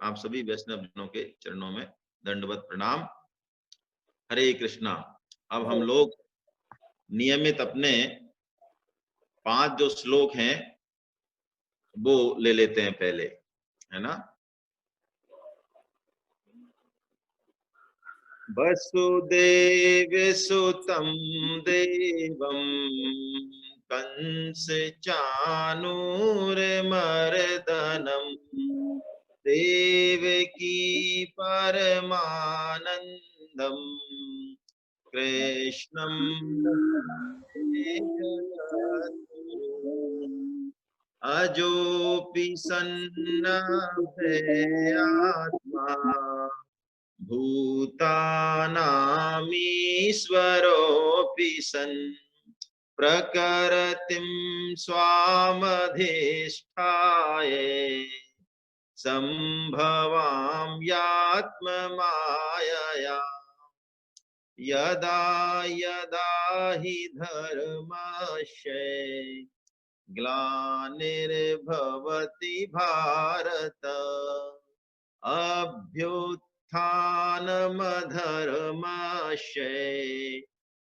आप सभी वैष्णव जनों के चरणों में दंडवत प्रणाम। हरे कृष्णा। अब हम लोग नियमित अपने 5 जो श्लोक हैं वो ले लेते हैं पहले, है ना। वसुदेव सुतं देवं कंस चाणूरमर्दनम् देवकी परमानन्दम् कृष्णं वन्दे जगद्गुरुम् अजोऽपि सन्नव्ययात्मा भूतानामीश्वरोऽपि सन् प्रकृतिं स्वामधिष्ठाय सम्भवाम्यात्ममायया यदा यदा हि धर्मस्य ग्लानिर्भवति भारत अभ्युत्थानमधर्मस्य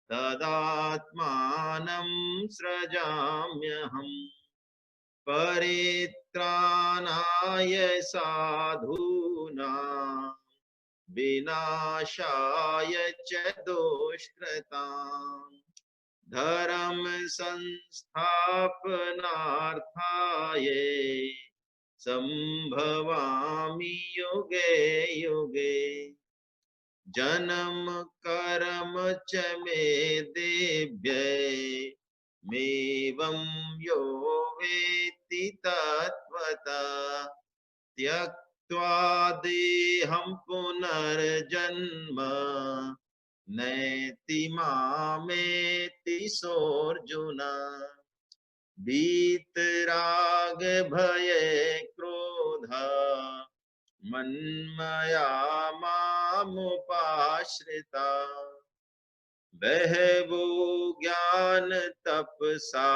तदात्मानं सृजाम्यहम् परित्राणाय साधूनां विनाशाय च दुष्कृताम् धर्म संस्थापनार्थाय संभवामि युगे युगे जन्म कर्म च मे देव्यमेवं यो वेत्ति तत्त्वतः त्यक्त्वा देहं पुनर्जन्म नैति मामेति सोऽर्जुन वीतराग भय क्रोध मन्मया मामुपाश्रिता बहवो ज्ञान तपसा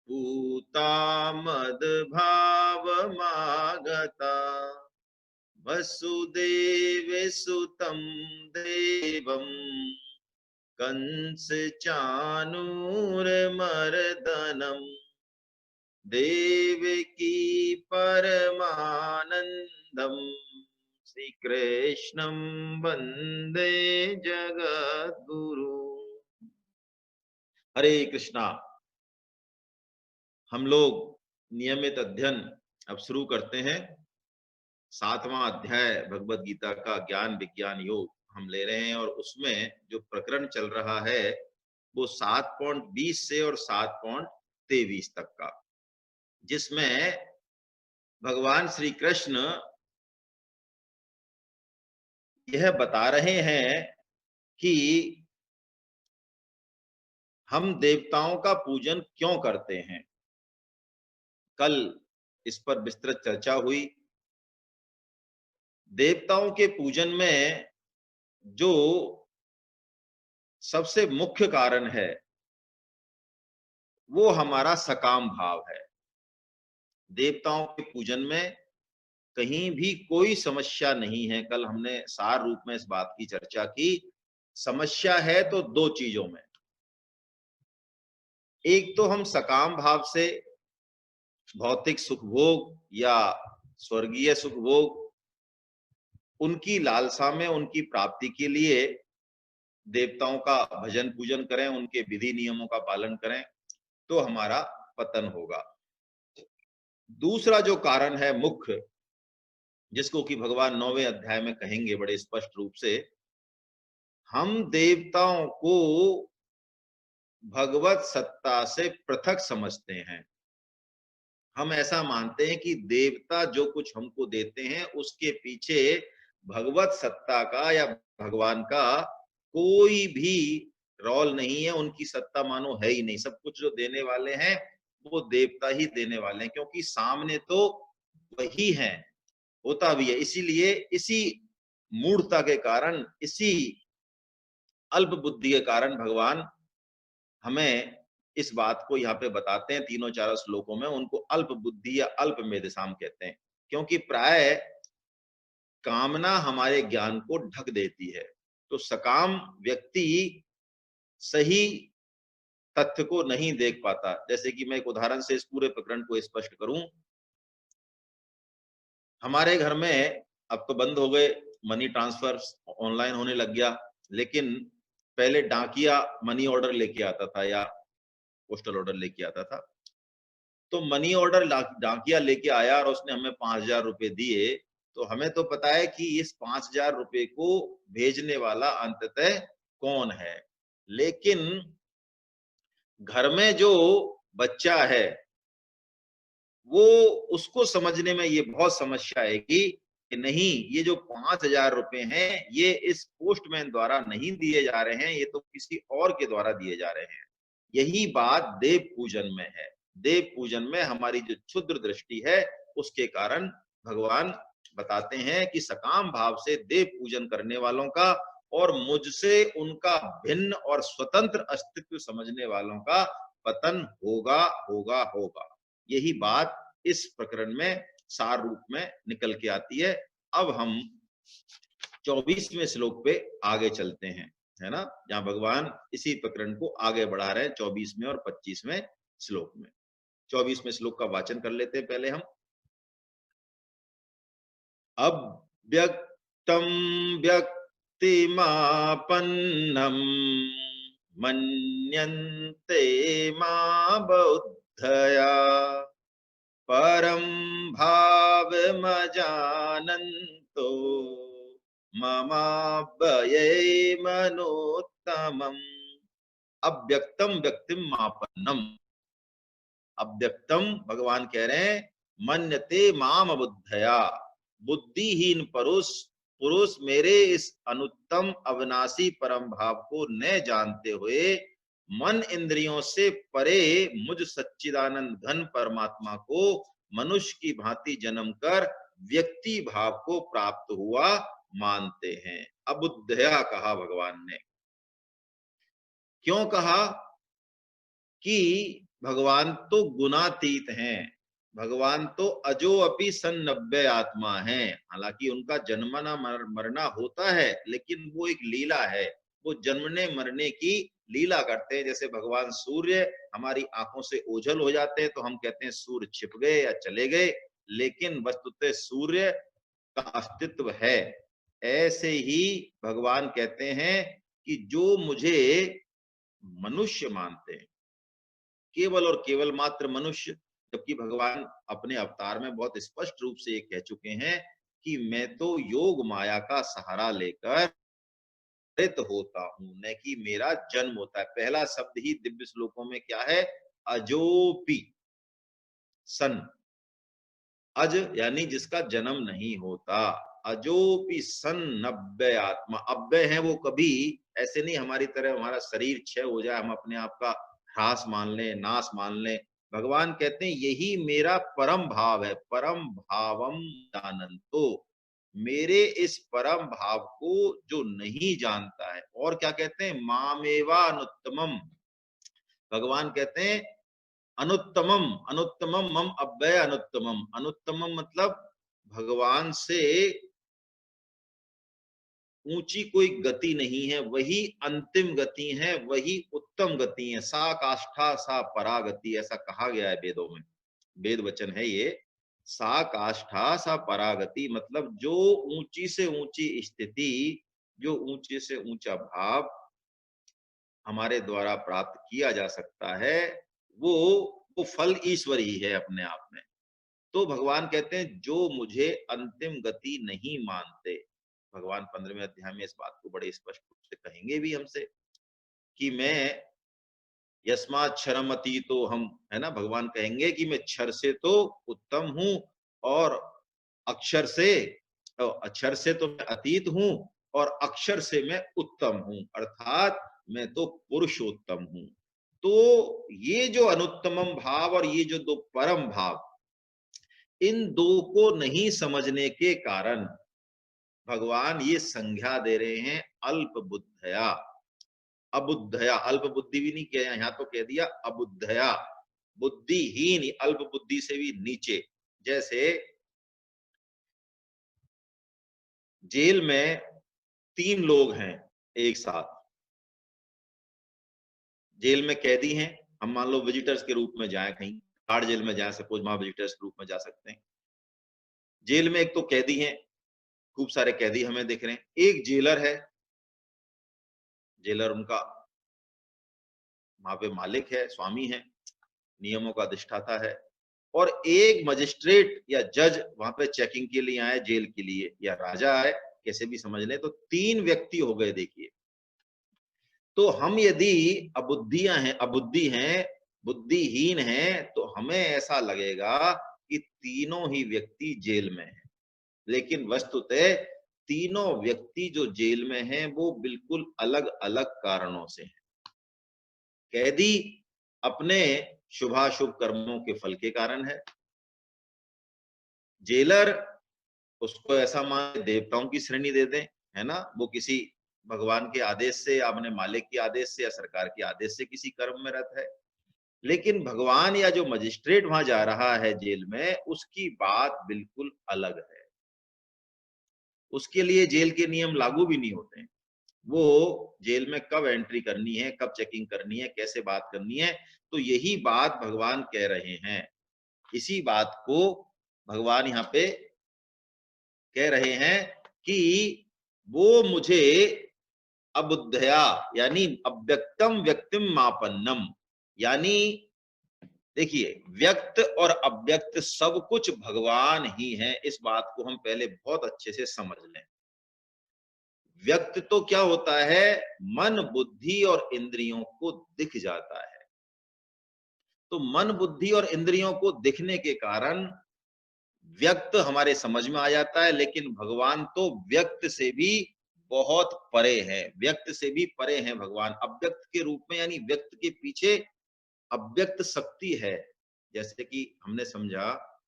पूता मद्भावमागता वसुदेव सुतं देवं कंस चाणूरमर्दनम् देवकी परमानन्दम् श्री कृष्णं वंदे जगद्गुरु। हरे कृष्णा। हम लोग नियमित अध्ययन अब शुरू करते हैं। 7वां अध्याय भगवत गीता का ज्ञान विज्ञान योग हम ले रहे हैं और उसमें जो प्रकरण चल रहा है वो 7.20 से और 7.23 तक का, जिसमें भगवान श्री कृष्ण यह बता रहे हैं कि हम देवताओं का पूजन क्यों करते हैं। कल इस पर विस्तृत चर्चा हुई। देवताओं के पूजन में जो सबसे मुख्य कारण है वो हमारा सकाम भाव है। देवताओं के पूजन में कहीं भी कोई समस्या नहीं है। कल हमने सार रूप में इस बात की चर्चा की। समस्या है तो 2 चीजों में। एक तो हम सकाम भाव से भौतिक सुखभोग या स्वर्गीय सुखभोग उनकी लालसा में उनकी प्राप्ति के लिए देवताओं का भजन पूजन करें, उनके विधि नियमों का पालन करें तो हमारा पतन होगा। दूसरा जो कारण है मुख्य, जिसको कि भगवान 9वें अध्याय में कहेंगे बड़े स्पष्ट रूप से, हम देवताओं को भगवत सत्ता से पृथक समझते हैं। हम ऐसा मानते हैं कि देवता जो कुछ हमको देते हैं उसके पीछे भगवत सत्ता का या भगवान का कोई भी रोल नहीं है। उनकी सत्ता मानो है ही नहीं। सब कुछ जो देने वाले हैं वो देवता ही देने वाले हैं, क्योंकि सामने तो वही है, होता भी है। इसीलिए इसी मूढ़ता के कारण, इसी अल्प बुद्धि के कारण भगवान हमें इस बात को यहाँ पे बताते हैं। तीनों चारों श्लोकों में उनको अल्प बुद्धि या अल्प मेधसाम कहते हैं। क्योंकि प्राय कामना हमारे ज्ञान को ढक देती है। तो सकाम व्यक्ति सही तथ्य को नहीं देख पाता। जैसे कि मैं एक उदाहरण से इस पूरे प्रकरण को स्पष्ट करूं, हमारे घर में अब तो बंद हो गए, मनी ट्रांसफर ऑनलाइन होने लग गया, लेकिन पहले डाकिया मनी ऑर्डर लेके आता था या पोस्टल ऑर्डर लेके आता था। तो मनी ऑर्डर डाकिया लेके आया और उसने हमें 5,000 रुपए दिए, तो हमें तो पता है कि इस 5,000 रुपए को भेजने वाला अंततः कौन है, लेकिन घर में जो बच्चा है वो, उसको समझने में ये बहुत समस्या आएगी कि नहीं, ये जो 5,000 रुपए हैं ये इस पोस्टमैन द्वारा नहीं दिए जा रहे हैं, ये तो किसी और के द्वारा दिए जा रहे हैं। यही बात देव पूजन में है। देव पूजन में हमारी जो क्षुद्र दृष्टि है उसके कारण भगवान बताते हैं कि सकाम भाव से देव पूजन करने वालों का और मुझसे उनका भिन्न और स्वतंत्र अस्तित्व समझने वालों का पतन होगा होगा होगा। यही बात इस प्रकरण में सार रूप में निकल के आती है। अब हम 24वें श्लोक पे आगे चलते हैं, है ना, जहां भगवान इसी प्रकरण को आगे बढ़ा रहे हैं 24वें और 25वें श्लोक में। 24वें श्लोक का वाचन कर लेते हैं पहले हम। अव्यक्तं व्यक्तिमापन्नं मन्यन्ते माबुद्धया परं भावमजानन्तो ममाव्ययेमनोत्तमम्। अव्यक्तम व्यक्तिम मापन्नम। अव्यक्तम भगवान कह रहे हैं, मन्यते माम बुद्धया, बुद्धिहीन पुरुष पुरुष मेरे इस अनुत्तम अविनाशी परम भाव को न जानते हुए मन इंद्रियों से परे मुझ सच्चिदानंद घन परमात्मा को मनुष्य की भांति जन्म कर व्यक्ति भाव को प्राप्त हुआ मानते हैं। अबुद्धया कहा भगवान ने। क्यों कहा? कि भगवान तो गुणातीत हैं, भगवान तो अजो अपि सन्नव्य आत्मा है। हालांकि उनका जन्मना मरना होता है, लेकिन वो एक लीला है, वो जन्मने मरने की लीला करते हैं। जैसे भगवान सूर्य हमारी आंखों से ओझल हो जाते हैं तो हम कहते हैं सूर्य छिप गए या चले गए, लेकिन वस्तुतः सूर्य का अस्तित्व है। ऐसे ही भगवान कहते हैं कि जो मुझे मनुष्य मानते हैं, केवल और केवल मात्र मनुष्य, जबकि भगवान अपने अवतार में बहुत स्पष्ट रूप से ये कह चुके हैं कि मैं तो योग माया का सहारा लेकर प्रेरित होता हूं, न कि मेरा जन्म होता है। पहला शब्द ही दिव्य श्लोकों में क्या है? अजोपि सन। अज यानी जिसका जन्म नहीं होता, अजोपि सन नव्य आत्मा। अव्यय है वो, कभी ऐसे नहीं हमारी तरह हमारा शरीर क्षय हो जाए, हम अपने आप का ह्रास मान लें, नाश मान लें। भगवान कहते हैं यही मेरा परम भाव है। परम भावम जानन्तो, मेरे इस परम भाव को जो नहीं जानता है। और क्या कहते हैं? मामेवा अनुत्तमम। भगवान कहते हैं अनुत्तमम, अनुत्तमम मम अव्यय अनुत्तमम। अनुत्तमम मतलब भगवान से ऊंची कोई गति नहीं है, वही अंतिम गति है, वही उत्तम गति है। सा काष्ठा सा परागति, ऐसा कहा गया है वेदों में, वेद वचन है ये। सा काष्ठा सा परागति मतलब जो ऊंची से ऊंची स्थिति, जो ऊंचे से ऊंचा भाव हमारे द्वारा प्राप्त किया जा सकता है, वो वो फल ईश्वर ही है अपने आप में। तो भगवान कहते हैं जो मुझे अंतिम गति नहीं मानते। भगवान 15वें अध्याय में इस बात को बड़े स्पष्ट रूप से कहेंगे भी हमसे कि मैं यस्मात् क्षरम अतीतो हम, है ना, भगवान कहेंगे कि मैं क्षर से तो उत्तम हूं और अक्षर से, अक्षर से तो मैं अतीत हूं और अक्षर से मैं उत्तम हूं, अर्थात मैं तो पुरुषोत्तम हूं। तो ये जो अनुत्तमम भाव और ये जो दो परम भाव, इन दो को नहीं समझने के कारण भगवान ये संज्ञा दे रहे हैं अल्प बुद्धया। अबुद्धया, अल्प बुद्धि भी नहीं किया, यहां तो कह दिया अबुद्धया, बुद्धिहीन, अल्प बुद्धि से भी नीचे। जैसे जेल में 3 लोग हैं एक साथ। जेल में कैदी हैं, हम मान लो विजिटर्स के रूप में जाएँ कहीं, तिहाड़ जेल में जाएँ सपोज़ वहाँ विजिटर्स के रूप में जा सकते हैं। जेल में एक तो कैदी हैं, खूब सारे कैदी हमें दिख रहे हैं। एक जेलर है, जेलर उनका वहाँ पे मालिक है, स्वामी है, नियमों का अधिष्ठाता है और एक मजिस्ट्रेट या जज वहाँ पे चेकिंग के लिए आए जेल के लिए या राजा आए, कैसे भी समझ लें, तो 3 व्यक्ति हो गए देखिए। तो हम यदि अबुद्धि हैं, बुद्धिहीन हैं, तो हमें ऐसा लगेगा कि तीनों ही व्यक्ति जेल में हैं। लेकिन वस्तुतः तीनों व्यक्ति जो जेल में हैं, वो बिल्कुल अलग-अलग कारणों से हैं। कैदी अपने शुभाशुभ कर्मों के फल के कारण है। जेलर उसको ऐसा मान देवताओं की श्रेणी दे दें, है ना? वो किसी भगवान के आदेश से या अपने मालिक के आदेश से या सरकार के आदेश से किसी कर्म में रत है। लेकिन भगवान या जो मजिस्ट्रेट वहां जा रहा है जेल में, उसकी बात बिल्कुल अलग है। उसके लिए जेल के नियम लागू भी नहीं होते हैं। वो जेल में कब एंट्री करनी है, कब चेकिंग करनी है, कैसे बात करनी है, तो यही बात भगवान कह रहे हैं। इसी बात को भगवान यहाँ पे कह रहे हैं कि वो मुझे अबुद्धया यानी अव्यक्तम व्यक्तिम मापन्नम, यानी देखिए व्यक्त और अव्यक्त सब कुछ भगवान ही है। इस बात को हम पहले बहुत अच्छे से समझ लें। व्यक्त तो क्या होता है, मन बुद्धि और इंद्रियों को दिख जाता है। तो मन बुद्धि और इंद्रियों को दिखने के कारण व्यक्त हमारे समझ में आ जाता है, लेकिन भगवान तो व्यक्त से भी बहुत परे है, व्यक्त से भी परे हैं भगवान अव्यक्त के रूप में, यानी व्यक्त के पीछे अव्यक्त शक्ति है। जैसे कि हमने समझा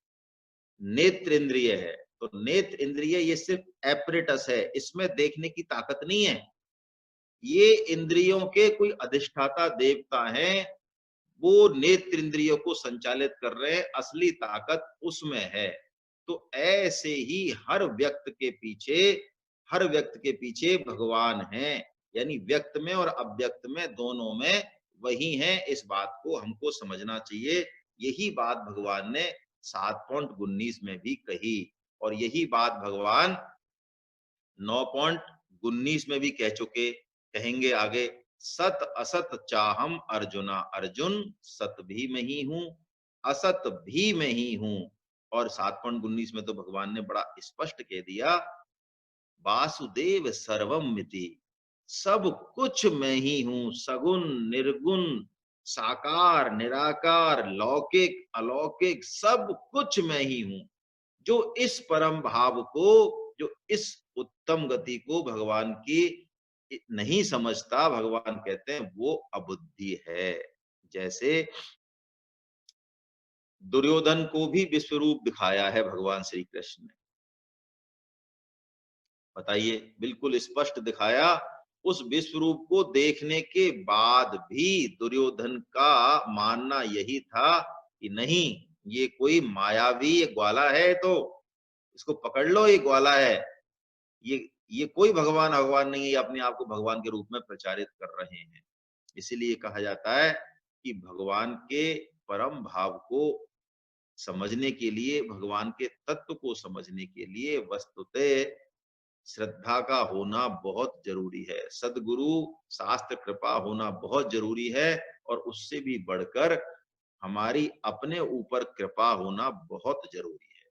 नेत्र इंद्रिय है, तो नेत्र इंद्रिय ये सिर्फ एपरेटस है, इसमें देखने की ताकत नहीं है। ये इंद्रियों के कोई अधिष्ठाता देवता हैं, वो नेत्र इंद्रियों को संचालित कर रहे हैं, असली ताकत उसमें है। तो ऐसे ही हर व्यक्त के पीछे भगवान हैं, यानी व्यक्त में और अव्यक्त में दोनों में वही हैं। इस बात को हमको समझना चाहिए। यही बात भगवान ने 7.19 में भी कही और यही बात भगवान 9.19 में भी कह चुके, कहेंगे आगे। सत असत चाहम अर्जुना, अर्जुन सत भी मैं ही हूं, असत भी मैं ही हूं। और 7.19 में तो भगवान ने बड़ा स्पष्ट कह दिया, वासुदेव सर्वम मिति, सब कुछ मैं ही हूं, सगुण निर्गुण, साकार निराकार, लौकिक अलौकिक, सब कुछ मैं ही हूं। जो इस परम भाव को, जो इस उत्तम गति को भगवान की नहीं समझता, भगवान कहते हैं वो अबुद्धि है। जैसे दुर्योधन को भी विश्व रूप दिखाया है भगवान श्री कृष्ण ने, बताइए, बिल्कुल स्पष्ट दिखाया। उस विश्व रूप को देखने के बाद भी दुर्योधन का मानना यही था कि नहीं, ये कोई मायावी ये ग्वाला है, तो इसको पकड़ लो, ये ग्वाला है, ये कोई भगवान भगवान नहीं है, ये अपने आप को भगवान के रूप में प्रचारित कर रहे हैं। इसीलिए कहा जाता है कि भगवान के परम भाव को समझने के लिए, भगवान के तत्व को समझने के लिए वस्तुतः श्रद्धा का होना बहुत जरूरी है, सदगुरु शास्त्र कृपा होना बहुत जरूरी है, और उससे भी बढ़कर हमारी अपने ऊपर कृपा होना बहुत जरूरी है।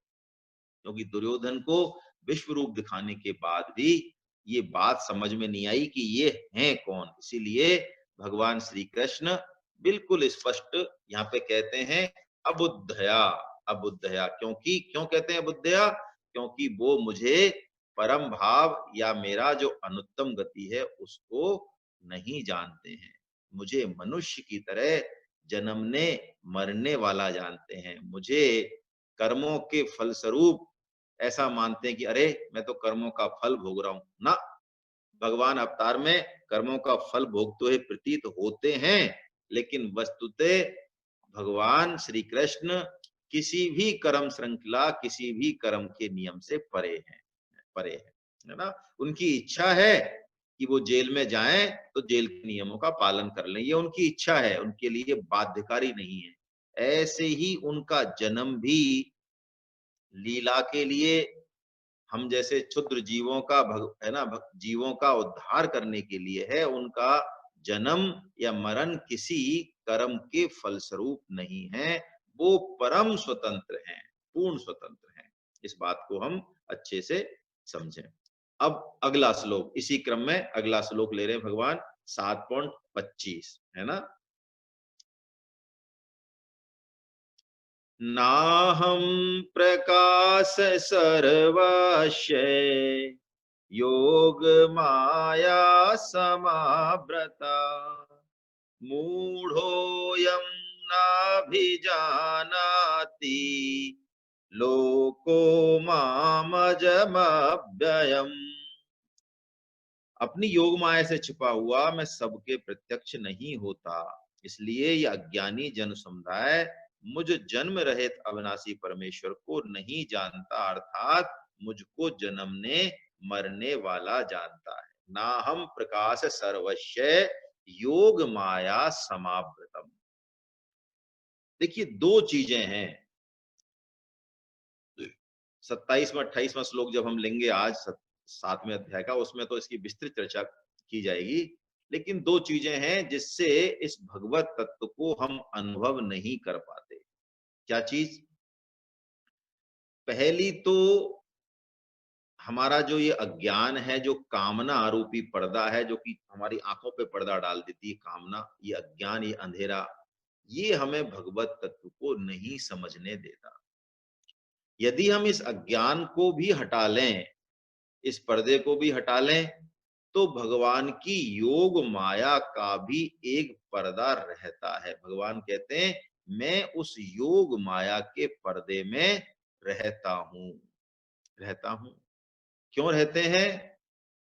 क्योंकि दुर्योधन को विश्व रूप दिखाने के बाद भी ये बात समझ में नहीं आई कि ये हैं कौन। इसीलिए भगवान श्री कृष्ण बिल्कुल स्पष्ट यहाँ पे कहते हैं अबुद्धया, अबुद्धया। क्यों कहते हैं अबुद्धया? क्योंकि वो मुझे परम भाव या मेरा जो अनुत्तम गति है उसको नहीं जानते हैं। मुझे मनुष्य की तरह जन्मने मरने वाला जानते हैं। मुझे कर्मों के फलस्वरूप ऐसा मानते हैं कि अरे मैं तो कर्मों का फल भोग रहा हूं ना। भगवान अवतार में कर्मों का फल भोगते हुए प्रतीत होते हैं, लेकिन वस्तुतः भगवान श्री कृष्ण किसी भी कर्म श्रृंखला, किसी भी कर्म के नियम से परे हैं, परे हैं। है ना? उनकी इच्छा है कि वो जेल में जाएं तो जेल के नियमों का पालन कर लें, ये उनकी इच्छा है, उनके लिए बाध्यकारी नहीं है। ऐसे ही उनका जन्म भी लीला के लिए, हम जैसे क्षुद्र जीवों का है ना, जीवों का उद्धार करने के लिए है। उनका जन्म या मरण किसी कर्म के फलस्वरूप नहीं है, वो परम स्वतंत्र हैं, पूर्ण स्वतंत्र हैं। इस बात को हम अच्छे से समझें। अब अगला श्लोक, इसी क्रम में अगला श्लोक ले रहे हैं भगवान, 7.25, है ना? नाहं प्रकाश सर्वस्य योग माया समाव्रता मूढ़ोऽयं नाभिजानाति लोको मामजमव्ययम्। अपनी योग माया से छिपा हुआ मैं सबके प्रत्यक्ष नहीं होता, इसलिए ये अज्ञानी जन समुदाय मुझ जन्म रहित अविनाशी परमेश्वर को नहीं जानता, अर्थात मुझको जन्मने मरने वाला जानता है। ना हम प्रकाश सर्वस्य योग माया समावृतम। देखिए, दो चीजें हैं। 27वां 28वां श्लोक जब हम लेंगे आज 7वें अध्याय का, उसमें तो इसकी विस्तृत चर्चा की जाएगी। लेकिन दो चीजें हैं जिससे इस भगवत तत्व को हम अनुभव नहीं कर पाते। क्या चीज? पहली तो हमारा जो ये अज्ञान है, जो कामना आरोपी पर्दा है, जो कि हमारी आंखों पे पर्दा डाल देती है, कामना, ये अज्ञान, ये अंधेरा, ये हमें भगवत तत्व को नहीं समझने देता। यदि हम इस अज्ञान को भी हटा लें, इस पर्दे को भी हटा लें, तो भगवान की योग माया का भी एक पर्दा रहता है। भगवान कहते हैं, मैं उस योग माया के पर्दे में रहता हूं, रहता हूं। क्यों रहते हैं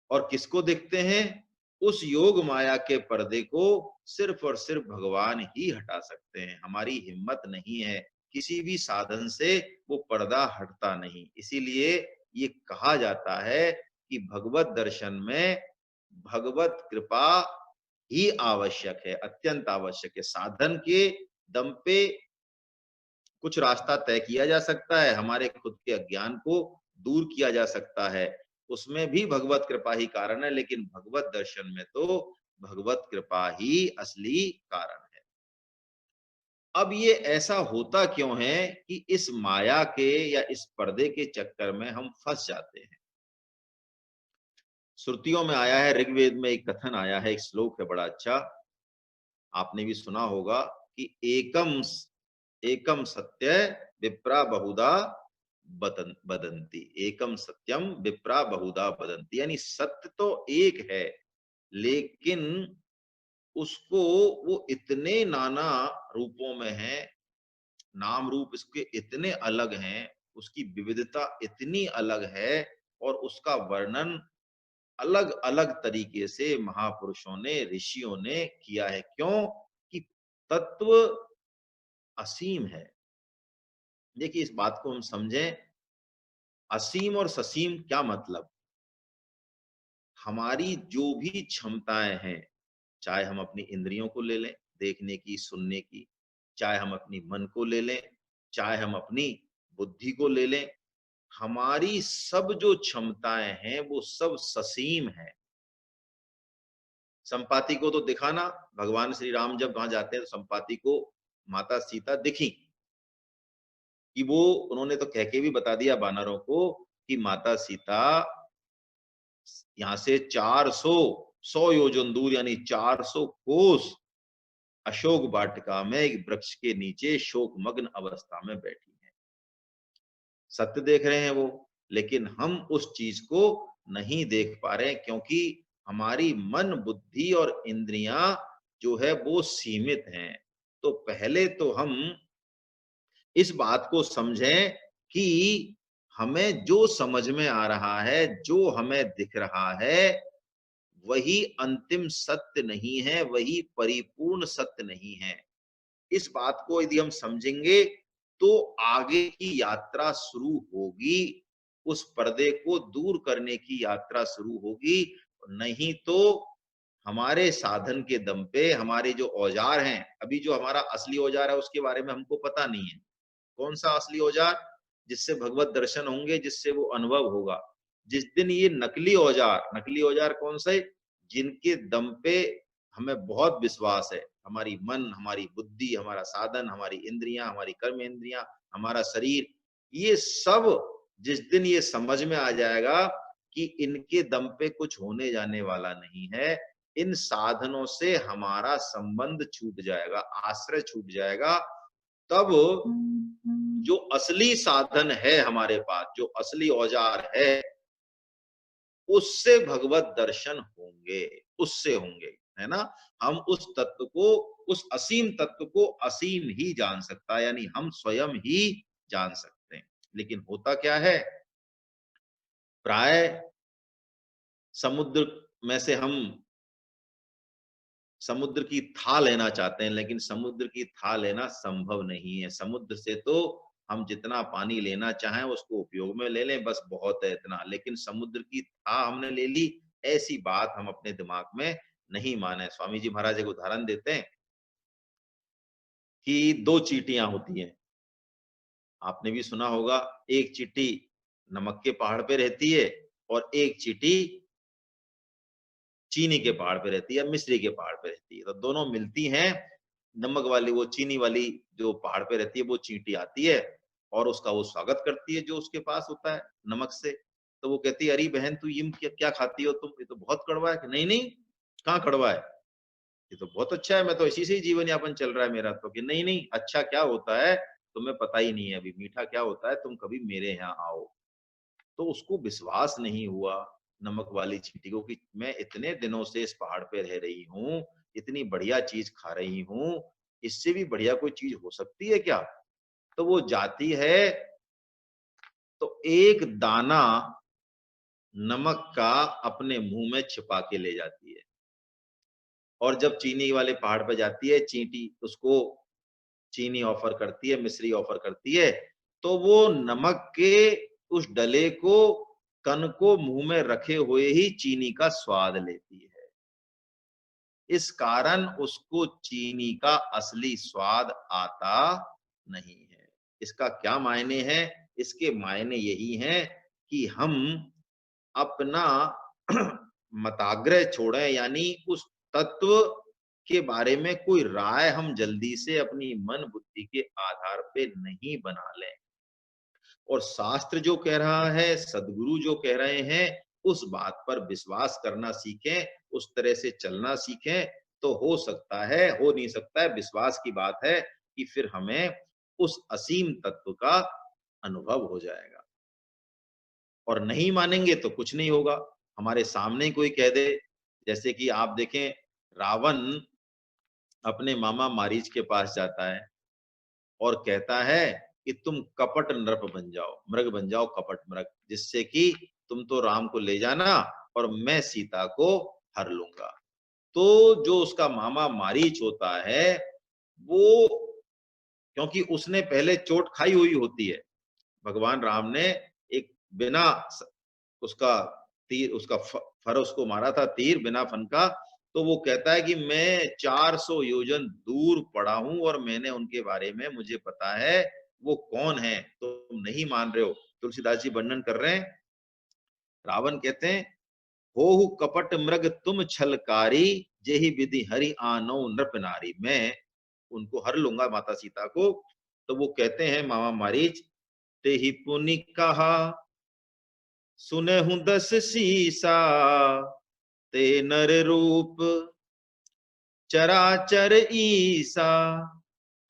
और किसको देखते हैं? उस योग माया के पर्दे को सिर्फ और सिर्फ भगवान ही हटा सकते हैं। हमारी हिम्मत नहीं है, किसी भी साधन से वो पर्दा हटता नहीं। इसीलिए ये कहा जाता है कि भगवत दर्शन में भगवत कृपा ही आवश्यक है, अत्यंत आवश्यक है। साधन के दम पे कुछ रास्ता तय किया जा सकता है, हमारे खुद के अज्ञान को दूर किया जा सकता है, उसमें भी भगवत कृपा ही कारण है। लेकिन भगवत दर्शन में तो भगवत कृपा ही असली कारण है। अब ये ऐसा होता क्यों है कि इस माया के या इस पर्दे के चक्कर में हम फंस जाते हैं? श्रुतियों में आया है, ऋग्वेद में एक कथन आया है, एक श्लोक है बड़ा अच्छा, आपने भी सुना होगा कि एकम एकम सत्य विप्रा बहुधा बदंती, एकम सत्यम विप्रा बहुधा बदंती। यानी सत्य तो एक है, लेकिन उसको वो इतने नाना रूपों में है, नाम रूप इसके इतने अलग हैं, उसकी विविधता इतनी अलग है, और उसका वर्णन अलग अलग तरीके से महापुरुषों ने, ऋषियों ने किया है। क्यों? कि तत्व असीम है। देखिए, इस बात को हम समझें, असीम और ससीम क्या मतलब? हमारी जो भी क्षमताएं हैं, चाहे हम अपनी इंद्रियों को ले लें, देखने की, सुनने की, चाहे हम अपनी मन को ले लें, चाहे हम अपनी बुद्धि को ले लें, हमारी सब जो क्षमताएं हैं वो सब ससीम है। संपाति को तो दिखा ना, भगवान श्री राम जब वहां जाते हैं तो संपाति को माता सीता दिखी, कि वो, उन्होंने तो कह के भी बता दिया वानरों को कि माता सीता यहाँ से 400 100 योजन दूर, यानी 400 कोस अशोक वाटिका में एक वृक्ष के नीचे शोकमग्न अवस्था में बैठी है। सत्य देख रहे हैं वो, लेकिन हम उस चीज को नहीं देख पा रहे हैं, क्योंकि हमारी मन, बुद्धि और इंद्रियां जो है वो सीमित हैं। तो पहले तो हम इस बात को समझें कि हमें जो समझ में आ रहा है, जो हमें दिख रहा है, वही अंतिम सत्य नहीं है, वही परिपूर्ण सत्य नहीं है। इस बात को यदि हम समझेंगे तो आगे की यात्रा शुरू होगी उस पर्दे को दूर करने की यात्रा शुरू होगी। नहीं तो हमारे साधन के दम पे हमारे जो औजार हैं, अभी जो हमारा असली औजार है उसके बारे में हमको पता नहीं है। कौन सा असली औजार? जिससे भगवत दर्शन होंगे, जिससे वो अनुभव होगा। जिस दिन ये नकली औजार कौन से? जिनके दम पे हमें बहुत विश्वास है, हमारी मन, हमारी बुद्धि, हमारा साधन, हमारी इंद्रियां, हमारी कर्म इंद्रियां, हमारा शरीर, ये सब जिस दिन ये समझ में आ जाएगा कि इनके दम पे कुछ होने जाने वाला नहीं है, इन साधनों से हमारा संबंध छूट जाएगा, आश्रय छूट जाएगा, तब जो असली साधन है हमारे पास, जो असली औजार है, उससे भगवत दर्शन होंगे, उससे होंगे, है ना? हम उस तत्व को, उस असीम तत्व को असीम ही जान सकता है, यानी हम स्वयं ही जान सकते हैं। लेकिन होता क्या है, प्राय समुद्र में से हम समुद्र की था लेना चाहते हैं, लेकिन समुद्र की था लेना संभव नहीं है। समुद्र से तो हम जितना पानी लेना चाहें उसको उपयोग में ले लें, बस बहुत है इतना। लेकिन समुद्र की था हमने ले ली, ऐसी बात हम अपने दिमाग में नहीं माने। स्वामी जी महाराज एक उदाहरण देते हैं कि दो चींटियां होती हैं। आपने भी सुना होगा, एक चींटी नमक के पहाड़ पे रहती है और एक चींटी चीनी के पहाड़ पे रहती है, मिस्री के पहाड़ पे रहती है। तो दोनों मिलती हैं, नमक वाली, वो चीनी वाली जो पहाड़ पे रहती है, वो चींटी आती है और उसका वो स्वागत करती है जो उसके पास होता है नमक से। तो वो कहती है, अरे बहन तू ये क्या क्या खाती हो तुम, ये तो बहुत कड़वा है। कि नहीं नहीं, कहाँ कड़वा है, ये तो बहुत अच्छा है, मैं तो इसी से ही जीवन यापन चल रहा है मेरा तो। कि नहीं नहीं, अच्छा क्या होता है तुम्हें पता ही नहीं है, अभी मीठा क्या होता है, तुम कभी मेरे यहाँ आओ। तो उसको विश्वास नहीं हुआ नमक वाली चींटी को कि मैं इतने दिनों से इस पहाड़ पे रह रही हूँ, इतनी बढ़िया चीज खा रही हूँ, इससे भी बढ़िया कोई चीज हो सकती है क्या? तो वो जाती है, तो एक दाना नमक का अपने मुंह में छिपा के ले जाती है। और जब चीनी वाले पहाड़ पे जाती है, चींटी उसको चीनी ऑफर करती है, मिश्री ऑफर करती है, तो वो नमक के उस डले को, कण को मुंह में रखे हुए ही चीनी का स्वाद लेती है। इस कारण उसको चीनी का असली स्वाद आता नहीं है। इसका क्या मायने है? इसके मायने यही हैं कि हम अपना मताग्रह छोड़ें, यानी उस तत्व के बारे में कोई राय हम जल्दी से अपनी मन बुद्धि के आधार पे नहीं बना लें। और शास्त्र जो कह रहा है, सदगुरु जो कह रहे हैं, उस बात पर विश्वास करना सीखें, उस तरह से चलना सीखें, तो हो सकता है, हो नहीं सकता है, विश्वास की बात है कि फिर हमें उस असीम तत्व का अनुभव हो जाएगा। और नहीं मानेंगे तो कुछ नहीं होगा। हमारे सामने कोई कह दे, जैसे कि आप देखें, रावण अपने मामा मारीच के पास जाता है और कहता है कि तुम कपट नृप बन जाओ, मृग बन जाओ, कपट मृग, जिससे कि तुम तो राम को ले जाना और मैं सीता को हर लूंगा। तो जो उसका मामा मारीच होता है, वो, क्योंकि उसने पहले चोट खाई हुई होती है, भगवान राम ने एक बिना उसका तीर, उसका फर उसको मारा था, तीर बिना फन का। तो वो कहता है कि मैं 400 योजन दूर पड़ा हूं और मैंने उनके बारे में, मुझे पता है वो कौन है, तो तुम नहीं मान रहे हो। तुलसीदास जी वर्णन कर रहे हैं, रावण कहते हैं, होहु कपट मृग तुम छलकारी, जेहि विधि हरि आनो नृप नारी। मैं उनको हर लूंगा, माता सीता को। तो वो कहते हैं मामा मारीच, ते ही पुनि कहा सुनहु दस सीसा, ते नर रूप चराचर ईसा,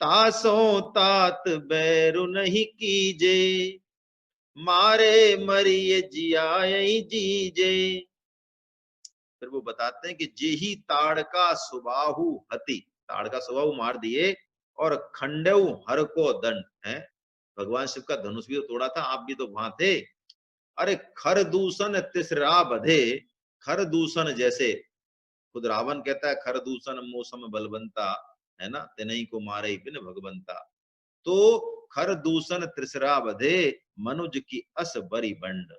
तासो तात बैरु नहीं कीजे, मारे मरिय जियाई जीजे। फिर वो बताते हैं कि जेही ताड़ का सुबाहु हति, ताड़ का सुबाहु मार दिए, और खंडेऊ हर को दंड है, भगवान शिव का धनुष भी तो तोड़ा था, आप भी तो वहां थे। अरे खर दूषण तिसरा बधे, खर दूषण जैसे, खुद रावण कहता है खर दूषण मौसम बलवंता, है ना, तेनई को मारे बिन भगवंता। तो खर दूषण त्रिसरा बधे, मनुज की अस बरी बंड।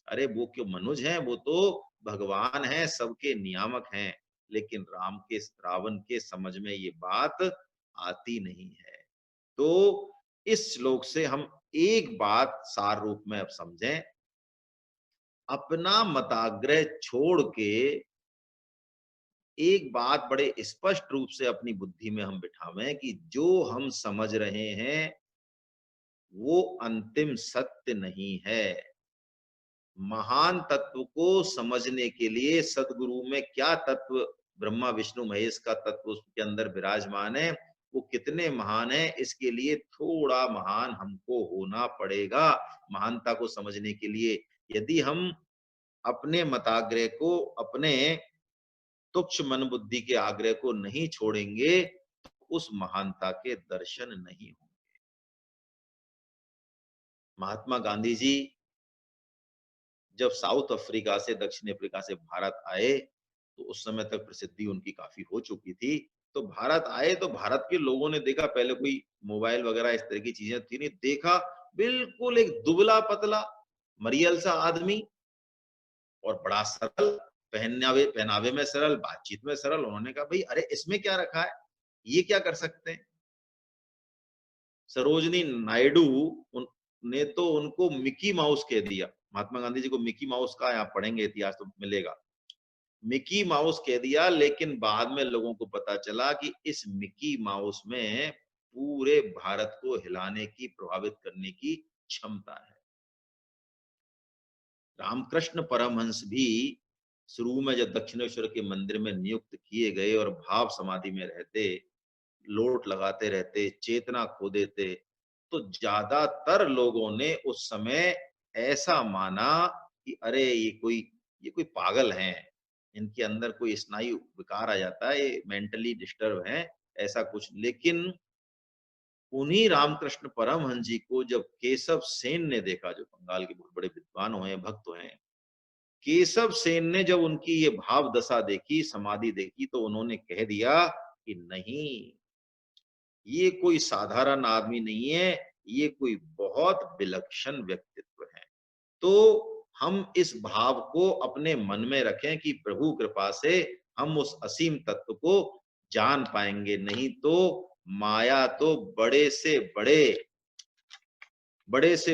अरे वो क्यों मनुज हैं, वो तो भगवान हैं, सबके नियामक हैं, लेकिन रावण के समझ में ये बात आती नहीं है। तो इस श्लोक से हम एक बात सार रूप में अब समझें, अपना मताग्रह छोड़ के एक बात बड़े स्पष्ट रूप से अपनी बुद्धि में हम बिठावें कि जो हम समझ रहे हैं वो अंतिम सत्य नहीं है। महान तत्व को समझने के लिए सदगुरु में क्या तत्व, ब्रह्मा विष्णु महेश का तत्व उसके अंदर विराजमान है, वो कितने महान है, इसके लिए थोड़ा महान हमको होना पड़ेगा। महानता को समझने के लिए यदि हम अपने मताग्रह को, अपने तुच्छ मन बुद्धि के आग्रह को नहीं छोड़ेंगे, तो उस महानता के दर्शन नहीं होंगे। महात्मा गांधी जी जब साउथ अफ्रीका से, दक्षिण अफ्रीका से भारत आए, तो उस समय तक प्रसिद्धि उनकी काफी हो चुकी थी। तो भारत आए तो भारत के लोगों ने देखा, पहले कोई मोबाइल वगैरह इस तरह की चीजें थी नहीं, देखा बिल्कुल एक दुबला पतला मरियल सा आदमी, और बड़ा सरल, पहनावे पहनावे में सरल, बातचीत में सरल। उन्होंने कहा भाई अरे इसमें क्या रखा है, ये क्या कर सकते हैं। सरोजनी नायडू ने तो उनको मिकी माउस कह दिया, महात्मा गांधी जी को मिकी माउस का, आप पढ़ेंगे इतिहास तो मिलेगा, मिकी माउस कह दिया। लेकिन बाद में लोगों को पता चला कि इस मिकी माउस में पूरे भारत को हिलाने की, प्रभावित करने की क्षमता है। रामकृष्ण परमहंस भी शुरू में जब दक्षिणेश्वर के मंदिर में नियुक्त किए गए और भाव समाधि में रहते, लोट लगाते रहते, चेतना खो देते, तो ज्यादातर लोगों ने उस समय ऐसा माना कि अरे ये कोई पागल हैं, इनके अंदर कोई स्नायु विकार आ जाता है, ये मेंटली डिस्टर्ब हैं, ऐसा कुछ। लेकिन उन्हीं रामकृष्ण परमहंस जी को जब केशव सेन ने देखा, जो बंगाल के बहुत बड़े विद्वान हुए, भक्त हुए, केशव सेन ने जब उनकी ये भाव दशा देखी, समाधि देखी, तो उन्होंने कह दिया कि नहीं, ये कोई साधारण आदमी नहीं है, ये कोई बहुत विलक्षण व्यक्तित्व है। तो हम इस भाव को अपने मन में रखें कि प्रभु कृपा से हम उस असीम तत्व को जान पाएंगे, नहीं तो माया तो बड़े से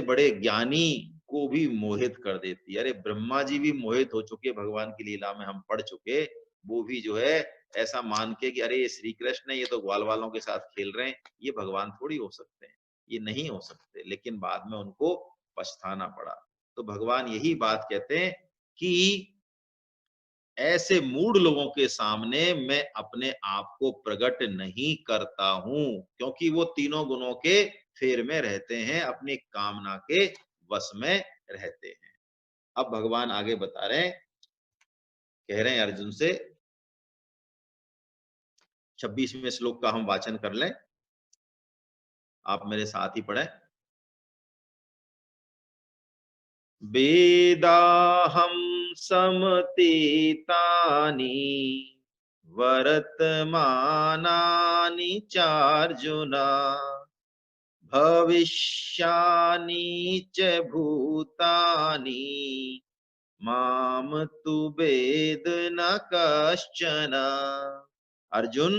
बड़े ज्ञानी को भी मोहित कर देती है। अरे ब्रह्मा जी भी मोहित हो चुके भगवान की लीला में, हम पढ़ चुके। वो भी जो है ऐसा मान के कि अरे ये श्री कृष्ण है, ये तो ग्वाल वालों के साथ खेल रहे हैं, ये भगवान थोड़ी हो सकते हैं, ये नहीं हो सकते। लेकिन बाद में उनको पछताना पड़ा। तो भगवान यही बात कहते हैं कि ऐसे मूढ़ लोगों के सामने मैं अपने आप को प्रकट नहीं करता हूं, क्योंकि वो तीनों गुणों के फेर में रहते हैं, अपनी कामना के वश में रहते हैं। अब भगवान आगे बता रहे हैं, कह रहे हैं अर्जुन से, 26वें श्लोक का हम वाचन कर लें, आप मेरे साथ ही पढ़ें। वेदाहं समतीतानि वर्तमानानि चार्जुन, भविष्यानि च भूतानि माम तु वेद न कश्चन। अर्जुन,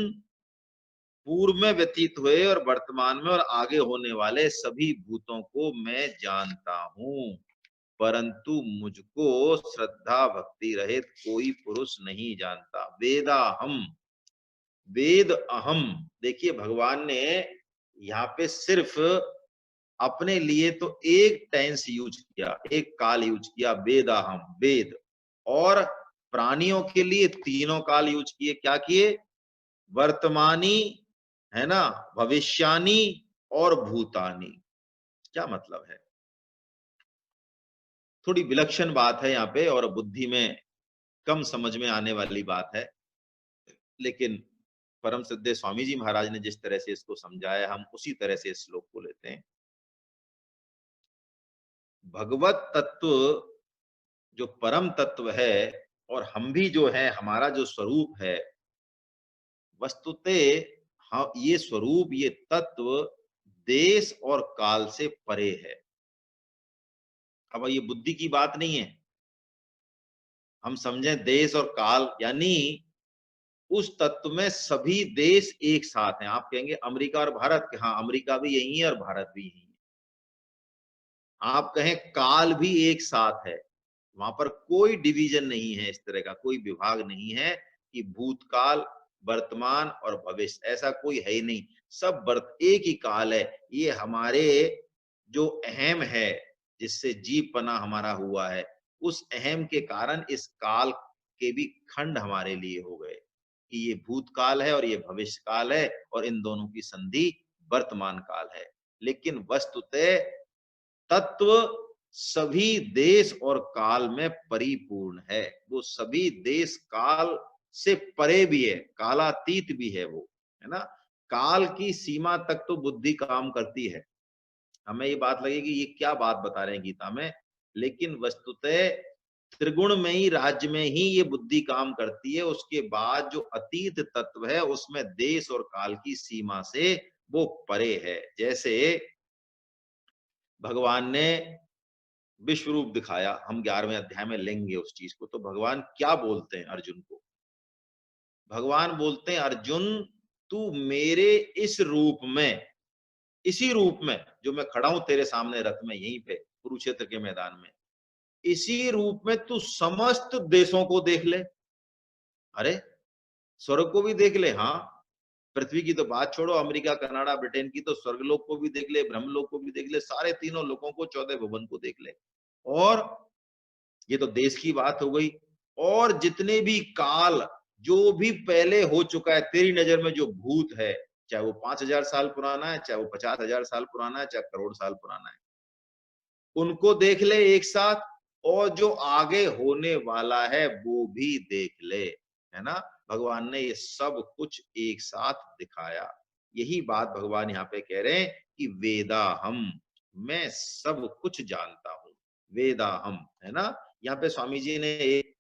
पूर्व में व्यतीत हुए और वर्तमान में और आगे होने वाले सभी भूतों को मैं जानता हूं, परंतु मुझको श्रद्धा भक्ति रहित कोई पुरुष नहीं जानता। वेदाहम, वेद अहम। देखिए भगवान ने यहाँ पे सिर्फ अपने लिए तो एक टेंस यूज किया, एक काल यूज किया, वेदाहम, वेद। और प्राणियों के लिए तीनों काल यूज किए। क्या किए? वर्तमानी, है ना, भविष्यानी और भूतानी। क्या मतलब है? थोड़ी विलक्षण बात है यहाँ पे और बुद्धि में कम समझ में आने वाली बात है, लेकिन परम सिद्धे स्वामी जी महाराज ने जिस तरह से इसको समझाया, हम उसी तरह से इस श्लोक को लेते हैं। भगवत तत्व जो परम तत्व है, और हम भी जो है, हमारा जो स्वरूप है, वस्तुतः हाँ, ये स्वरूप, ये तत्व देश और काल से परे है। अब ये बुद्धि की बात नहीं है। हम समझें देश और काल यानी उस तत्व में सभी देश एक साथ हैं। आप कहेंगे अमेरिका और भारत, हाँ, अमेरिका भी यही है और भारत भी यही है। आप कहें काल भी एक साथ है, वहां पर कोई डिवीजन नहीं है, इस तरह का कोई विभाग नहीं है कि भूतकाल, वर्तमान और भविष्य, ऐसा कोई है ही नहीं। सब एक ही काल है। ये हमारे जो अहम है, जिससे जीव पना हमारा हुआ है, उस अहम के कारण इस काल के भी खंड हमारे लिए हो गए कि ये भूतकाल है और ये भविष्य काल है और इन दोनों की संधि वर्तमान काल है। लेकिन वस्तुतः तत्व सभी देश और काल में परिपूर्ण है। वो सभी देश काल से परे भी है, कालातीत भी है वो, है ना? काल की सीमा तक तो बुद्धि काम करती है। हमें ये बात लगेगी ये क्या बात बता रहे हैं गीता में, लेकिन वस्तुतः त्रिगुणमयी राज्य में ही ये बुद्धि काम करती है। उसके बाद जो अतीत तत्व है उसमें देश और काल की सीमा से वो परे है। जैसे भगवान ने विश्व रूप दिखाया, हम 11वें अध्याय में लेंगे उस चीज को। तो भगवान क्या बोलते हैं अर्जुन को? भगवान बोलते हैं अर्जुन, तू मेरे इस रूप में, इसी रूप में जो मैं खड़ा हूं तेरे सामने रथ में, यहीं पे कुरुक्षेत्र के मैदान में, इसी रूप में तू समस्त देशों को देख ले। अरे, स्वर्ग को भी देख ले, हाँ, पृथ्वी की तो बात छोड़ो, अमेरिका, कनाडा, ब्रिटेन की, तो स्वर्गलोक को भी देख ले, ब्रह्मलोक को भी देख ले, सारे तीनों लोकों को, 14 भुवन को देख ले। और ये तो देश की बात हो गई। और जितने भी काल, जो भी पहले हो चुका है तेरी नजर में, जो भूत है, चाहे वो 5,000 साल पुराना है, चाहे वो 50,000 साल पुराना है, चाहे करोड़ साल पुराना है, उनको देख ले एक साथ। और जो आगे होने वाला है वो भी देख ले, है ना? भगवान ने ये सब कुछ एक साथ दिखाया। यही बात भगवान यहाँ पे कह रहे हैं कि वेदा हम, मैं सब कुछ जानता हूं, वेदा हम, है ना? यहाँ पे स्वामी जी ने एक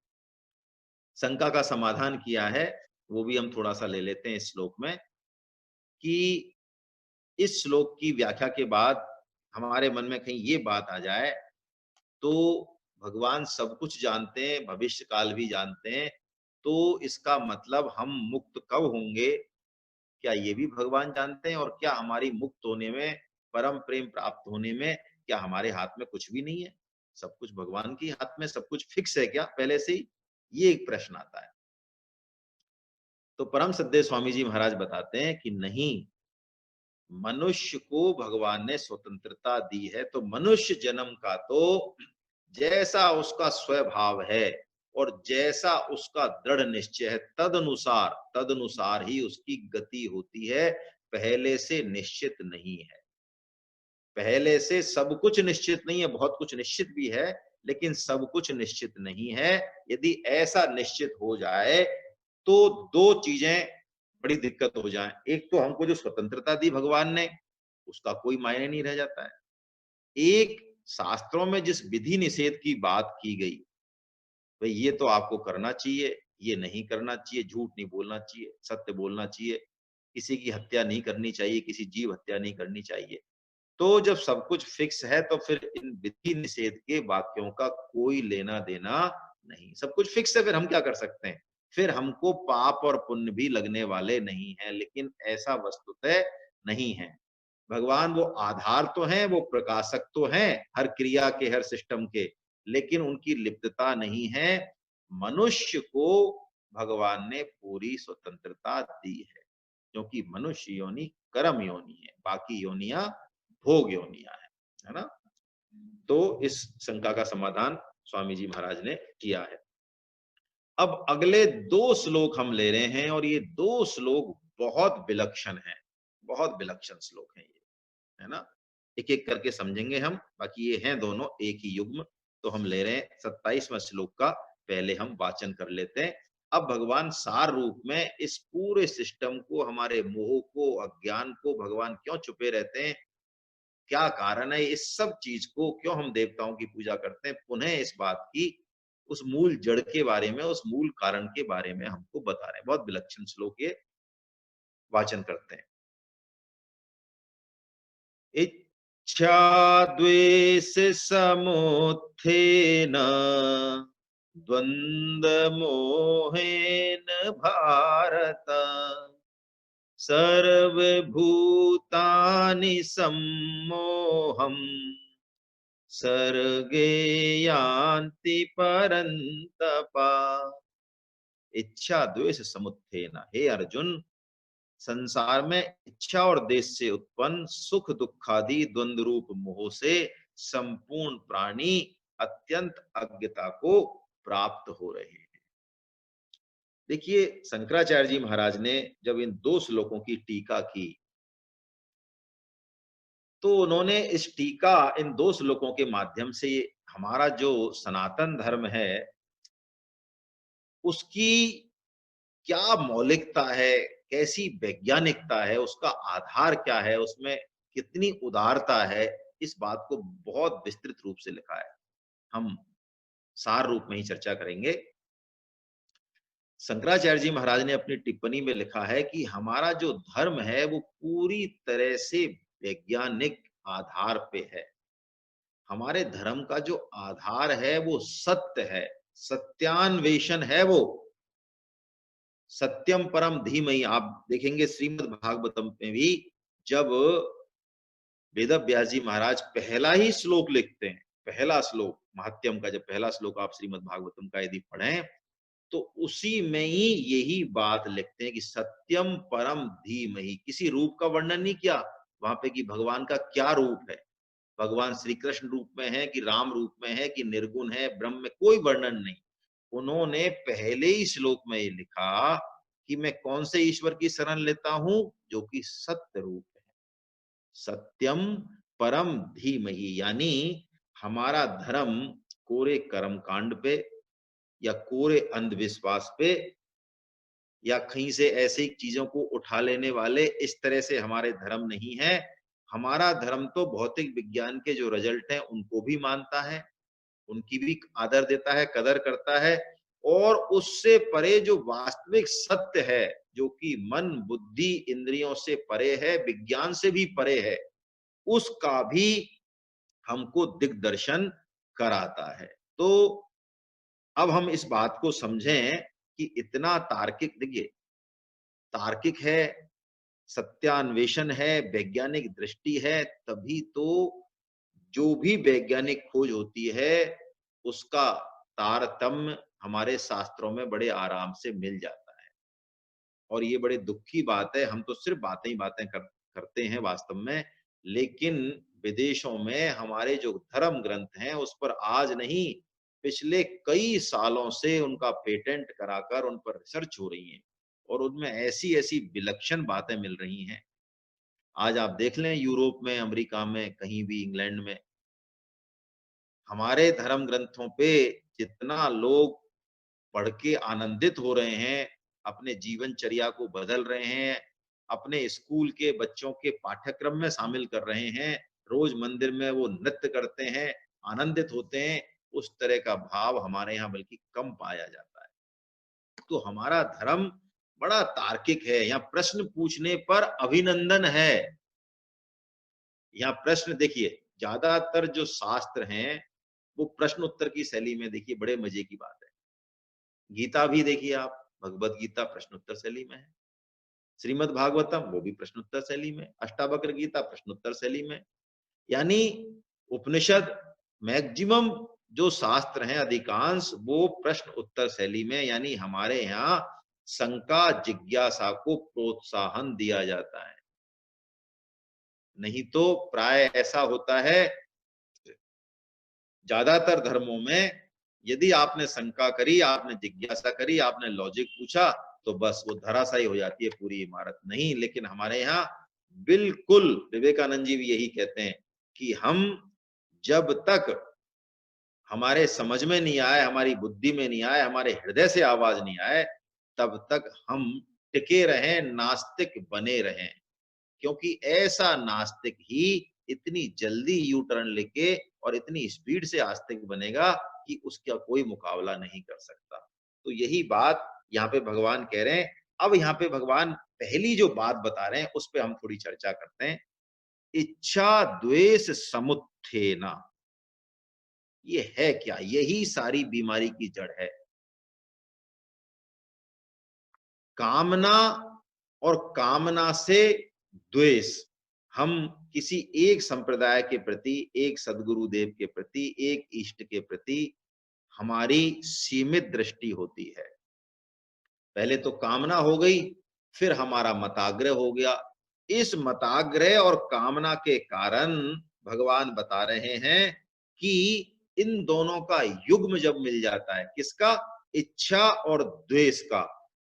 शंका का समाधान किया है, वो भी हम थोड़ा सा ले लेते हैं इस श्लोक में, कि इस श्लोक की व्याख्या के बाद हमारे मन में कहीं ये बात आ जाए, तो भगवान सब कुछ जानते हैं, भविष्य काल भी जानते हैं, तो इसका मतलब हम मुक्त कब होंगे, क्या ये भी भगवान जानते हैं? और क्या हमारी मुक्त होने में, परम प्रेम प्राप्त होने में, क्या हमारे हाथ में कुछ भी नहीं है? सब कुछ भगवान के हाथ में, सब कुछ फिक्स है क्या पहले से ही? ये एक प्रश्न आता है। तो परम श्रद्धेय स्वामी जी महाराज बताते हैं कि नहीं, मनुष्य को भगवान ने स्वतंत्रता दी है, तो मनुष्य जन्म का तो जैसा उसका स्वभाव है और जैसा उसका दृढ़ निश्चय है, तदनुसार तदनुसार ही उसकी गति होती है, पहले से निश्चित नहीं है। पहले से सब कुछ निश्चित नहीं है, बहुत कुछ निश्चित भी है, लेकिन सब कुछ निश्चित नहीं है। यदि ऐसा निश्चित हो जाए तो दो चीजें बड़ी दिक्कत हो जाए। एक तो हमको जो स्वतंत्रता दी भगवान ने, उसका कोई मायने नहीं रह जाता है। एक, शास्त्रों में जिस विधि निषेध की बात की गई, भाई ये तो आपको करना चाहिए, ये नहीं करना चाहिए, झूठ नहीं बोलना चाहिए, सत्य बोलना चाहिए, किसी की हत्या नहीं करनी चाहिए, किसी जीव हत्या नहीं करनी चाहिए। तो जब सब कुछ फिक्स है तो फिर इन विधि निषेध के वाक्यों का कोई लेना देना नहीं। सब कुछ फिक्स है, फिर हम क्या कर सकते हैं? फिर हमको पाप और पुण्य भी लगने वाले नहीं है, लेकिन ऐसा वस्तुतः नहीं है। भगवान वो आधार तो हैं, वो प्रकाशक तो हैं हर क्रिया के, हर सिस्टम के, लेकिन उनकी लिप्तता नहीं है। मनुष्य को भगवान ने पूरी स्वतंत्रता दी है, क्योंकि मनुष्य योनि कर्म योनि है, बाकी योनियां भोग योनियां है ना? तो इस शंका का समाधान स्वामी जी महाराज ने किया है। अब अगले दो श्लोक हम ले रहे हैं और ये दो श्लोक बहुत विलक्षण हैं, बहुत विलक्षण श्लोक हैं ये, है ना? एक एक करके समझेंगे हम, बाकी ये हैं दोनों एक ही युग्म। तो हम ले रहे हैं 27वां श्लोक का, पहले हम वाचन कर लेते हैं। अब भगवान सार रूप में इस पूरे सिस्टम को, हमारे मोह को, अज्ञान को, भगवान क्यों छुपे रहते हैं, क्या कारण है, इस सब चीज को क्यों हम देवताओं की पूजा करते हैं, पुनः इस बात की, उस मूल जड़ के बारे में, उस मूल कारण के बारे में हमको बता रहे हैं। बहुत विलक्षण श्लोक ये, वाचन करते हैं। इच्छा द्वेष समुत्थेन द्वन्द्व मोहेन भारत सर्वभूतानि सम्मोहम् सर्गे यान्ति परन्तप। इच्छा द्वेष समुत्थेन, हे अर्जुन, संसार में इच्छा और देश से उत्पन्न सुख दुखादि द्वंद्व रूप मोह से संपूर्ण प्राणी अत्यंत अज्ञता को प्राप्त हो रहे हैं। देखिए, शंकराचार्य जी महाराज ने जब इन दो श्लोकों की टीका की, तो उन्होंने इस टीका इन दो श्लोकों के माध्यम से हमारा जो सनातन धर्म है उसकी क्या मौलिकता है, कैसी वैज्ञानिकता है, उसका आधार क्या है, उसमें कितनी उदारता है, इस बात को बहुत विस्तृत रूप से लिखा है। हम सार रूप में ही चर्चा करेंगे। शंकराचार्य जी महाराज ने अपनी टिप्पणी में लिखा है कि हमारा जो धर्म है वो पूरी तरह से वैज्ञानिक आधार पे है। हमारे धर्म का जो आधार है वो सत्य है, सत्यान्वेषण है। वो सत्यम परम धीमहि, आप देखेंगे श्रीमद् भागवतम में भी जब वेद व्यास जी महाराज पहला ही श्लोक लिखते हैं, पहला श्लोक महात्यम का, जब पहला श्लोक आप श्रीमद् भागवतम का यदि पढ़ें तो उसी में ही यही बात लिखते हैं कि सत्यम परम धीमहि। किसी रूप का वर्णन नहीं किया वहां पे कि भगवान का क्या रूप है, भगवान श्री कृष्ण रूप में है कि राम रूप में है कि निर्गुण है, ब्रह्म में, कोई वर्णन नहीं। उन्होंने पहले ही श्लोक में ये लिखा कि मैं कौन से ईश्वर की शरण लेता हूं, जो कि सत्य रूप है, सत्यम परम धीमहि। यानी हमारा धर्म कोरे कर्म कांड पे या कोरे अंधविश्वास पे या कहीं से ऐसी चीजों को उठा लेने वाले इस तरह से हमारे धर्म नहीं है। हमारा धर्म तो भौतिक विज्ञान के जो रिजल्ट हैं उनको भी मानता है, उनकी भी आदर देता है, कदर करता है, और उससे परे जो वास्तविक सत्य है, जो कि मन बुद्धि इंद्रियों से परे है, विज्ञान से भी परे है, उसका भी हमको दिग्दर्शन कराता है। तो अब हम इस बात को समझें कि इतना तार्किक, देखिए तार्किक है, सत्यान्वेषण है, वैज्ञानिक दृष्टि है, तभी तो जो भी वैज्ञानिक खोज होती है उसका तारतम्य हमारे शास्त्रों में बड़े आराम से मिल जाता है। और ये बड़े दुख की बात है, हम तो सिर्फ बातें ही बातें करते हैं वास्तव में, लेकिन विदेशों में हमारे जो धर्म ग्रंथ हैं उस पर आज नहीं, पिछले कई सालों से उनका पेटेंट कराकर उन पर रिसर्च हो रही है और उनमें ऐसी ऐसी विलक्षण बातें मिल रही हैं। आज आप देख लें यूरोप में, अमेरिका में, कहीं भी, इंग्लैंड में, हमारे धर्म ग्रंथों पे जितना लोग पढ़ के आनंदित हो रहे हैं, अपने जीवनचर्या को बदल रहे हैं, अपने स्कूल के बच्चों के पाठ्यक्रम में शामिल कर रहे हैं, रोज मंदिर में वो नृत्य करते हैं, आनंदित होते हैं, उस तरह का भाव हमारे यहाँ बल्कि कम पाया जाता है। तो हमारा धर्म बड़ा तार्किक है। यहाँ प्रश्न पूछने पर अभिनंदन है। यहाँ प्रश्न देखिए, ज्यादातर जो शास्त्र हैं वो प्रश्न उत्तर की शैली में, देखिए बड़े मजे की बात है। गीता भी देखिए आप, भगवत गीता प्रश्नोत्तर शैली में है, श्रीमद् भागवतम वो भी प्रश्नोत्तर शैली में, अष्टावक्र गीता प्रश्नोत्तर शैली में। यानी उपनिषद, मैक्सिमम जो शास्त्र हैं अधिकांश वो प्रश्न उत्तर शैली में, यानी हमारे यहाँ शंका जिज्ञासा को प्रोत्साहन दिया जाता है। नहीं तो प्राय ऐसा होता है ज्यादातर धर्मों में, यदि आपने शंका करी, आपने जिज्ञासा करी, आपने लॉजिक पूछा, तो बस वो धराशायी हो जाती है पूरी इमारत। नहीं, लेकिन हमारे यहाँ बिल्कुल, विवेकानंद जी भी यही कहते हैं कि हम जब तक हमारे समझ में नहीं आए, हमारी बुद्धि में नहीं आए, हमारे हृदय से आवाज नहीं आए, तब तक हम टिके रहें, नास्तिक बने रहें। क्योंकि ऐसा नास्तिक ही इतनी जल्दी यू टर्न लेके और इतनी स्पीड से आस्तिक बनेगा कि उसका कोई मुकाबला नहीं कर सकता। तो यही बात यहाँ पे भगवान कह रहे हैं। अब यहाँ पे भगवान पहली जो बात बता रहे हैं उस पे हम थोड़ी चर्चा करते हैं। इच्छा द्वेष समुत्थेना। ये है क्या? यही सारी बीमारी की जड़ है। कामना और कामना से द्वेष। हम किसी एक संप्रदाय के प्रति, एक सद्गुरुदेव के प्रति, एक इष्ट के प्रति हमारी सीमित दृष्टि होती है। पहले तो कामना हो गई, फिर हमारा मताग्रह हो गया। इस मताग्रह और कामना के कारण भगवान बता रहे हैं कि इन दोनों का युग्म जब मिल जाता है, किसका? इच्छा और द्वेष का,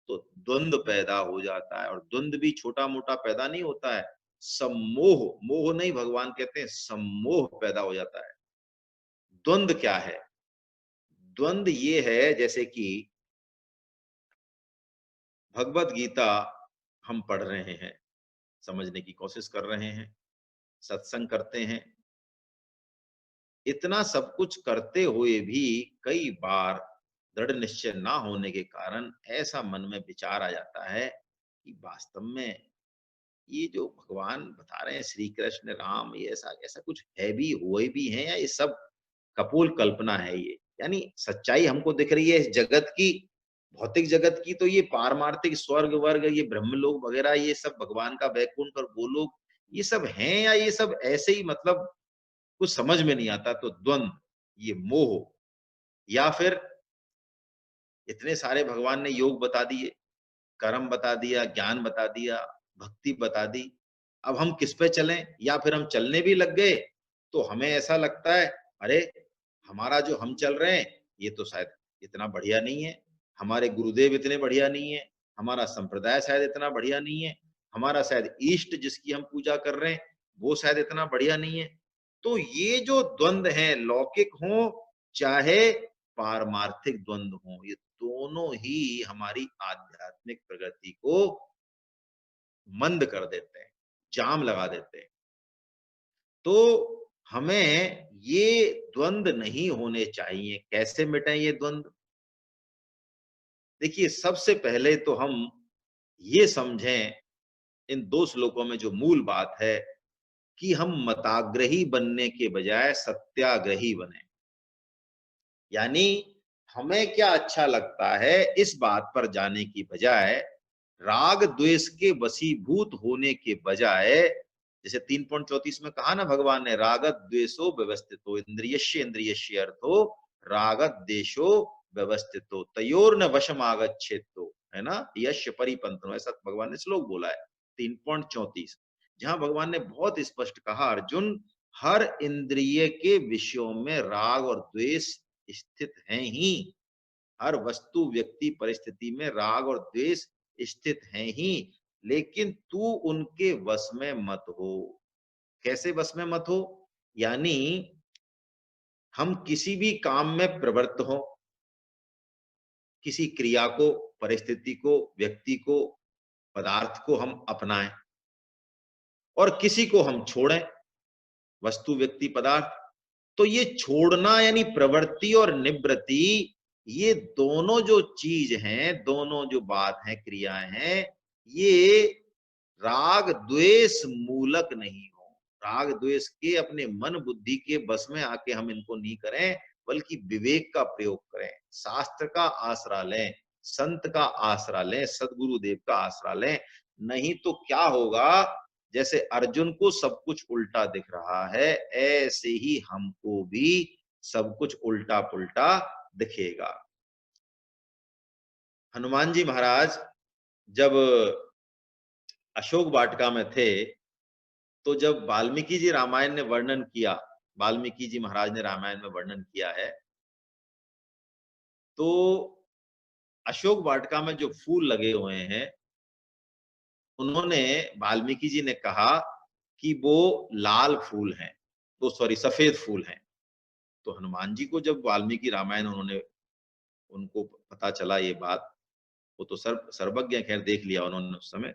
तो द्वंद्व पैदा हो जाता है। और द्वंद्व भी छोटा मोटा पैदा नहीं होता है, सम्मोह, मोह नहीं, भगवान कहते हैं सम्मोह पैदा हो जाता है। द्वंद्व क्या है? द्वंद्व ये है, जैसे कि भगवत गीता हम पढ़ रहे हैं, समझने की कोशिश कर रहे हैं, सत्संग करते हैं, इतना सब कुछ करते हुए भी कई बार दृढ़ निश्चय ना होने के कारण ऐसा मन में विचार आ जाता है कि वास्तव में ये जो भगवान बता रहे हैं, श्री कृष्ण राम, ये ऐसा ऐसा कुछ है भी, हुए भी हैं, या ये सब कपोल कल्पना है? ये यानी सच्चाई हमको दिख रही है इस जगत की, भौतिक जगत की, तो ये पारमार्थिक स्वर्ग वर्ग, ये ब्रह्मलोक वगैरह, ये सब भगवान का वैकुंठ और गोलोक, ये सब हैं, या ये सब ऐसे ही, मतलब कुछ समझ में नहीं आता। तो द्वंद्व, ये मोह, या फिर इतने सारे भगवान ने योग बता दिए, कर्म बता दिया, ज्ञान बता दिया, भक्ति बता दी, अब हम किस पे चलें? या फिर हम चलने भी लग गए तो हमें ऐसा लगता है, अरे हमारा जो हम चल रहे हैं ये तो शायद इतना बढ़िया नहीं है, हमारे गुरुदेव इतने बढ़िया नहीं है, हमारा संप्रदाय शायद इतना बढ़िया नहीं है, हमारा शायद इष्ट जिसकी हम पूजा कर रहे हैं वो शायद इतना बढ़िया नहीं है। तो ये जो द्वंद्व हैं, लौकिक हों चाहे पारमार्थिक द्वंद्व हों, ये दोनों ही हमारी आध्यात्मिक प्रगति को मंद कर देते हैं, जाम लगा देते हैं। तो हमें ये द्वंद्व नहीं होने चाहिए। कैसे मिटाएं ये द्वंद्व? देखिए, सबसे पहले तो हम ये समझें, इन दो श्लोकों में जो मूल बात है, कि हम मताग्रही बनने के बजाय सत्याग्रही बने। यानी हमें क्या अच्छा लगता है, इस बात पर जाने की बजाय, राग द्वेष के वशीभूत होने के बजाय, जैसे 3.34 में कहा ना भगवान ने, रागत द्वेषो व्यवस्थितो इंद्रियस्य इंद्रियस्य अर्थो रागत देशो व्यवस्थितो तयोर न वशम आगच्छेतो, है ना, यश परिपंथनो, ऐसा भगवान ने श्लोक बोला है 3.34, जहां भगवान ने बहुत स्पष्ट कहा, अर्जुन, हर इंद्रिय के विषयों में राग और द्वेष स्थित हैं ही। हर वस्तु, व्यक्ति, परिस्थिति में राग और द्वेष स्थित हैं ही, लेकिन तू उनके वश में मत हो। कैसे वश में मत हो? यानी हम किसी भी काम में प्रवृत्त हो, किसी क्रिया को, परिस्थिति को, व्यक्ति को, पदार्थ को हम अपनाएं, और किसी को हम छोड़ें, वस्तु, व्यक्ति, पदार्थ। तो ये छोड़ना यानी प्रवृत्ति और निवृत्ति, ये दोनों जो चीज हैं, दोनों जो बात है, क्रियाएं हैं, ये राग द्वेष मूलक नहीं हो। राग द्वेष के अपने मन बुद्धि के बस में आके हम इनको नहीं करें, बल्कि विवेक का प्रयोग करें, शास्त्र का आसरा लें, संत का आसरा लें, सदगुरु देव का आसरा लें। नहीं तो क्या होगा, जैसे अर्जुन को सब कुछ उल्टा दिख रहा है, ऐसे ही हमको भी सब कुछ उल्टा पुल्टा दिखेगा। हनुमान जी महाराज जब अशोक वाटिका में थे, तो जब वाल्मीकि जी रामायण ने वर्णन किया, वाल्मीकि जी महाराज ने रामायण में वर्णन किया है, तो अशोक वाटिका में जो फूल लगे हुए हैं, उन्होंने, वाल्मीकि जी ने कहा कि वो लाल फूल हैं, तो सॉरी, सफेद फूल हैं। तो हनुमान जी को जब वाल्मीकि रामायण उन्होंने, उनको पता चला ये बात, वो तो सर्वज्ञ हैं, खैर देख लिया उन्होंने उस समय,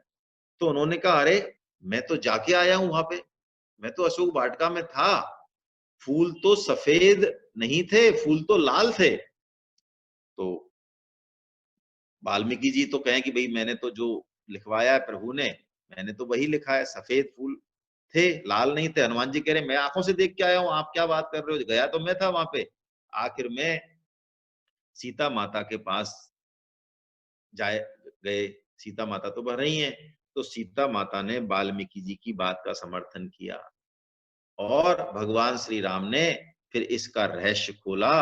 तो उन्होंने कहा, अरे मैं तो जाके आया हूं वहां पे, मैं तो अशोक वाटिका में था, फूल तो सफेद नहीं थे, फूल तो लाल थे। तो वाल्मीकि जी तो कहें कि भाई मैंने तो जो लिखवाया है प्रभु ने, मैंने तो वही लिखा है, सफेद फूल। थे, लाल नहीं थे। हनुमान जी कह रहे मैं आंखों से देख के आया हूं, आप क्या बात कर रहे हो, गया तो मैं था वहां पे। आखिर में सीता माता के पास जाए गए, सीता माता तो वह रही हैं, तो सीता माता ने वाल्मीकि जी की बात का समर्थन किया और भगवान श्री राम ने फिर इसका रहस्य खोला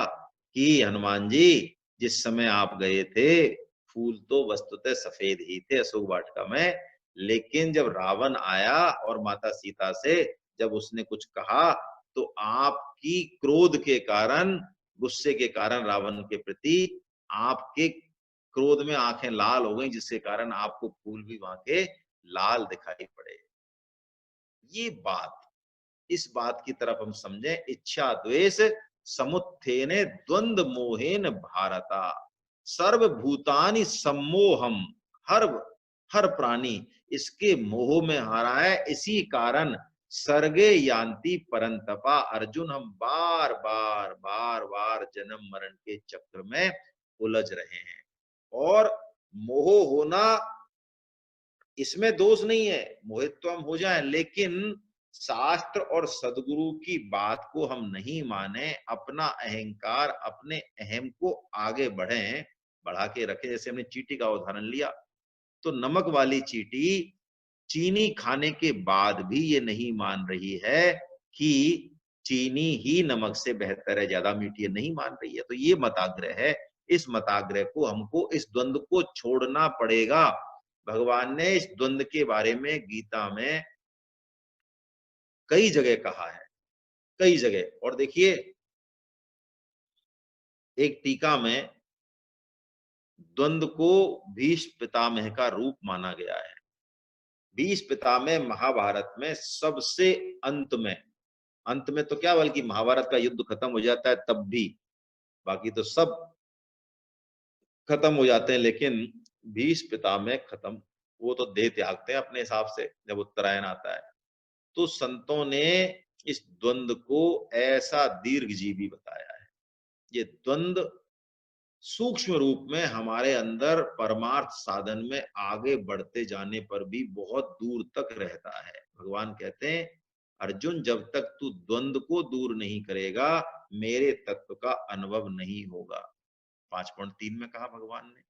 कि हनुमान जी जिस समय आप गए थे, फूल तो वस्तुतः सफेद ही थे अशोक वाटिका में, लेकिन जब रावण आया और माता सीता से जब उसने कुछ कहा, तो आपकी क्रोध के कारण, गुस्से के कारण रावण के प्रति आपके क्रोध में आंखें लाल हो गई, जिसके कारण आपको फूल भी वहां के लाल दिखाई पड़े। ये बात, इस बात की तरफ हम समझें, इच्छा द्वेष समुत्थेने द्वंद मोहेन भारता, सर्वभूतानि सम्मोहम, हर हर प्राणी इसके मोह में हारा है, इसी कारण सर्गे यान्ति परंतपा, अर्जुन हम बार बार बार बार जन्म मरण के चक्र में उलझ रहे हैं। और मोह होना, इसमें दोष नहीं है, मोहित तो हम हो जाएं, लेकिन शास्त्र और सदगुरु की बात को हम नहीं माने, अपना अहंकार, अपने अहम को आगे बढ़ें, बढ़ा के रखें। जैसे हमने चींटी का उदाहरण लिया, तो नमक वाली चींटी चीनी खाने के बाद भी ये नहीं मान रही है कि चीनी ही नमक से बेहतर है, ज्यादा मीठी है, नहीं मान रही है। तो ये मताग्रह है, इस मताग्रह को, हमको इस द्वंद्व को छोड़ना पड़ेगा। भगवान ने इस द्वंद्व के बारे में गीता में कई जगह कहा है, कई जगह। और देखिए, एक टीका में द्वंद्व को भीष्म पितामह का रूप माना गया है। भीष्म पितामह महाभारत में सबसे अंत में, अंत में तो क्या, बल्कि महाभारत का युद्ध खत्म हो जाता है तब भी, बाकी तो सब खत्म हो जाते हैं, लेकिन भीष्म पितामह खत्म, वो तो देह त्यागते हैं अपने हिसाब से जब उत्तरायण आता है। तो संतों ने इस द्वंद्व को ऐसा दीर्घजीवी बताया है। ये द्वंद्व सूक्ष्म रूप में हमारे अंदर परमार्थ साधन में आगे बढ़ते जाने पर भी बहुत दूर तक रहता है। भगवान कहते हैं, अर्जुन जब तक तू द्वंद्व को दूर नहीं करेगा, मेरे तत्व का अनुभव नहीं होगा। 5.3 में कहा भगवान ने,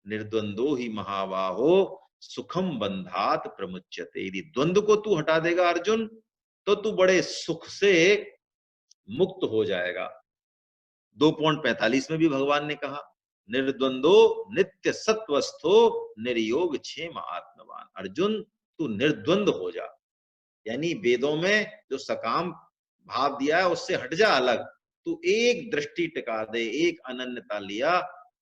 निर्द्वंदो ही महाबाहो सुखम बंधात प्रमुच्यते। यदि द्वंद्व को तू हटा देगा अर्जुन, तो तू बड़े सुख से मुक्त हो जाएगा। 2.45 में भी भगवान ने कहा, निर्द्वंदो नित्य सत्वस्थो निर्योग क्षेम आत्मवान। अर्जुन तू निर्द्वंद हो जा, यानी वेदों में जो सकाम भाव दिया है उससे हट जा अलग, तू एक दृष्टि टिका दे, एक अनन्यता लिया।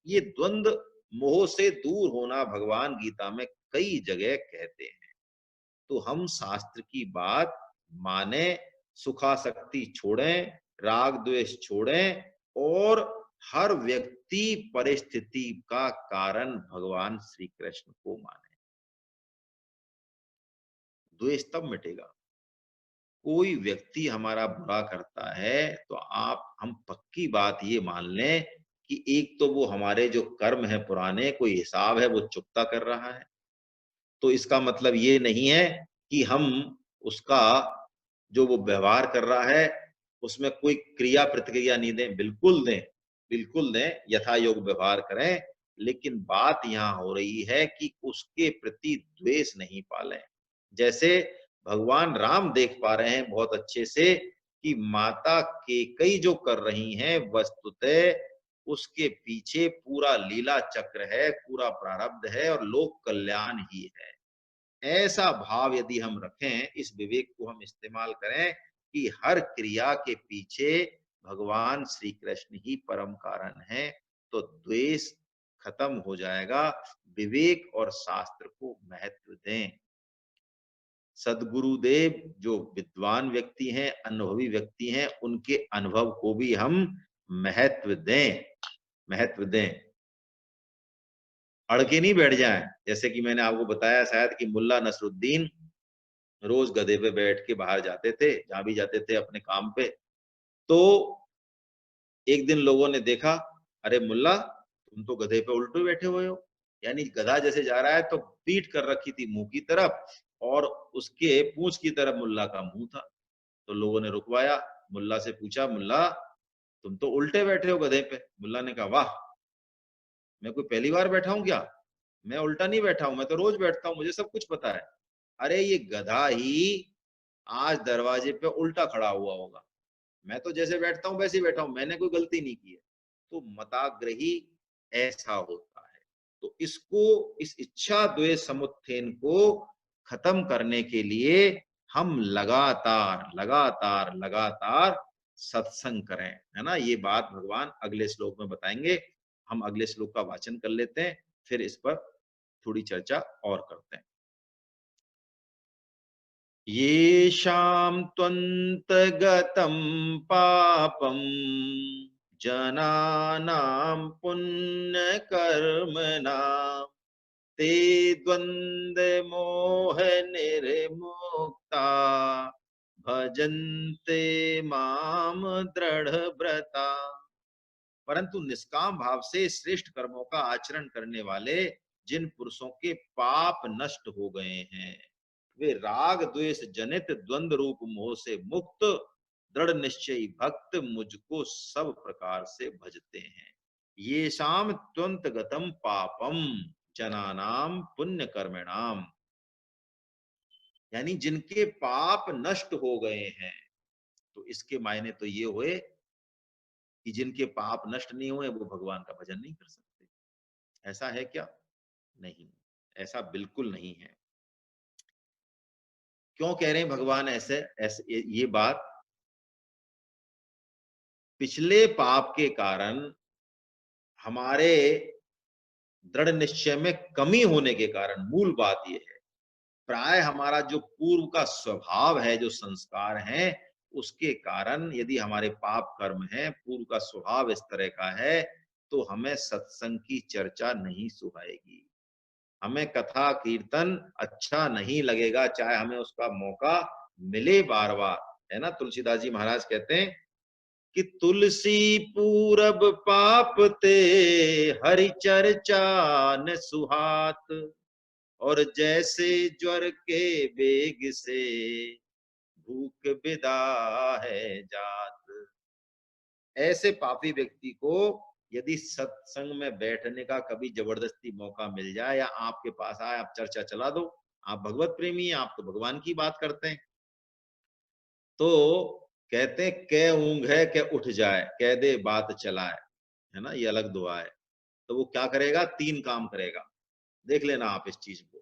ये द्वंद मोह से दूर होना भगवान गीता में कई जगह कहते हैं। तो हम शास्त्र की बात माने, सुखासक्ति छोड़ें, राग द्वेष छोड़ें, और हर व्यक्ति परिस्थिति का कारण भगवान श्री कृष्ण को माने। द्वेष तब मिटेगा, कोई व्यक्ति हमारा बुरा करता है तो हम पक्की बात ये मान लें कि एक तो वो हमारे जो कर्म है पुराने, कोई हिसाब है वो चुकता कर रहा है। तो इसका मतलब ये नहीं है कि हम उसका जो वो व्यवहार कर रहा है उसमें कोई क्रिया प्रतिक्रिया नहीं दें, बिल्कुल दें, बिल्कुल दें, यथा योग व्यवहार करें। लेकिन बात यहाँ हो रही है कि उसके प्रति द्वेष नहीं पालें। जैसे भगवान राम देख पा रहे हैं बहुत अच्छे से कि माता केकई जो कर रही हैं, वस्तुतः उसके पीछे पूरा लीला चक्र है, पूरा प्रारब्ध है और लोक कल्याण ही है। ऐसा भाव यदि हम रखें, इस विवेक को हम इस्तेमाल करें कि हर क्रिया के पीछे भगवान श्री कृष्ण ही परम कारण है, तो द्वेष खत्म हो जाएगा। विवेक और शास्त्र को महत्व दें। सदगुरुदेव जो विद्वान व्यक्ति हैं, अनुभवी व्यक्ति हैं, उनके अनुभव को भी हम महत्व दें, महत्व दें, अड़के नहीं बैठ जाएं। जैसे कि मैंने आपको बताया शायद कि मुल्ला नसरुद्दीन रोज गधे पे बैठ के बाहर जाते थे, जहां भी जाते थे अपने काम पे। तो एक दिन लोगों ने देखा, अरे मुल्ला तुम तो गधे पे उल्टे बैठे हुए हो, यानी गधा जैसे जा रहा है तो पीठ कर रखी थी मुंह की तरफ, और उसके पूंछ की तरफ मुल्ला का मुंह था। तो लोगों ने रुकवाया, मुल्ला से पूछा, मुल्ला तुम तो उल्टे बैठे हो गधे पे। मुल्ला ने कहा, वाह, मैं कोई पहली बार बैठा हूं क्या? मैं उल्टा नहीं बैठा हूं, मैं तो रोज बैठता हूं, मुझे सब कुछ पता है। अरे ये गधा ही आज दरवाजे पे उल्टा खड़ा हुआ होगा, मैं तो जैसे बैठता हूं वैसे ही बैठा हूं, मैंने कोई गलती नहीं की है। तो मताग्रही ऐसा होता है। तो इसको, इस इच्छा द्वेष समुत्थान को खत्म करने के लिए हम लगातार लगातार लगातार सत्संग करें, है ना। ये बात भगवान अगले श्लोक में बताएंगे। हम अगले श्लोक का वाचन कर लेते हैं, फिर इस पर थोड़ी चर्चा और करते हैं। येषां त्वन्तगतं पापं जनानां पुण्यकर्मणां ते द्वन्द्वमोहनिर्मुक्ता भजन्ते माम दृढ़व्रता। परंतु निष्काम भाव से श्रेष्ठ कर्मों का आचरण करने वाले जिन पुरुषों के पाप नष्ट हो गए हैं, वे राग द्वेष जनित द्वंद्व रूप मोह से मुक्त दृढ़ निश्चयी भक्त मुझको सब प्रकार से भजते हैं। ये शाम त्वंत गतम पापम जनानाम पुण्य कर्मणाम, यानी जिनके पाप नष्ट हो गए हैं। तो इसके मायने तो ये हुए कि जिनके पाप नष्ट नहीं हुए वो भगवान का भजन नहीं कर सकते। ऐसा है क्या? नहीं, ऐसा बिल्कुल नहीं है। क्यों कह रहे हैं भगवान ऐसे ऐसे ये बात? पिछले पाप के कारण हमारे दृढ़ निश्चय में कमी होने के कारण, मूल बात यह है, प्राय हमारा जो पूर्व का स्वभाव है, जो संस्कार है, उसके कारण यदि हमारे पाप कर्म है, पूर्व का स्वभाव इस तरह का है, तो हमें सत्संग की चर्चा नहीं सुहाएगी, हमें कथा कीर्तन अच्छा नहीं लगेगा, चाहे हमें उसका मौका मिले बार बार, है ना। तुलसीदास जी महाराज कहते हैं कि तुलसी पूरब पाप ते हरि चर्चा न सुहात, और जैसे ज्वर के वेग से भूख विदा है जात। ऐसे पापी व्यक्ति को यदि सत्संग में बैठने का कभी जबरदस्ती मौका मिल जाए, या आपके पास आए, आप चर्चा चला दो, आप भगवत प्रेमी हैं, आप तो भगवान की बात करते हैं, तो कहते हैं कै ऊंघ है कै उठ जाए, कह दे बात चलाए, है ना, ये अलग दुआ है। तो वो क्या करेगा? 3 काम करेगा। देख लेना आप इस चीज को,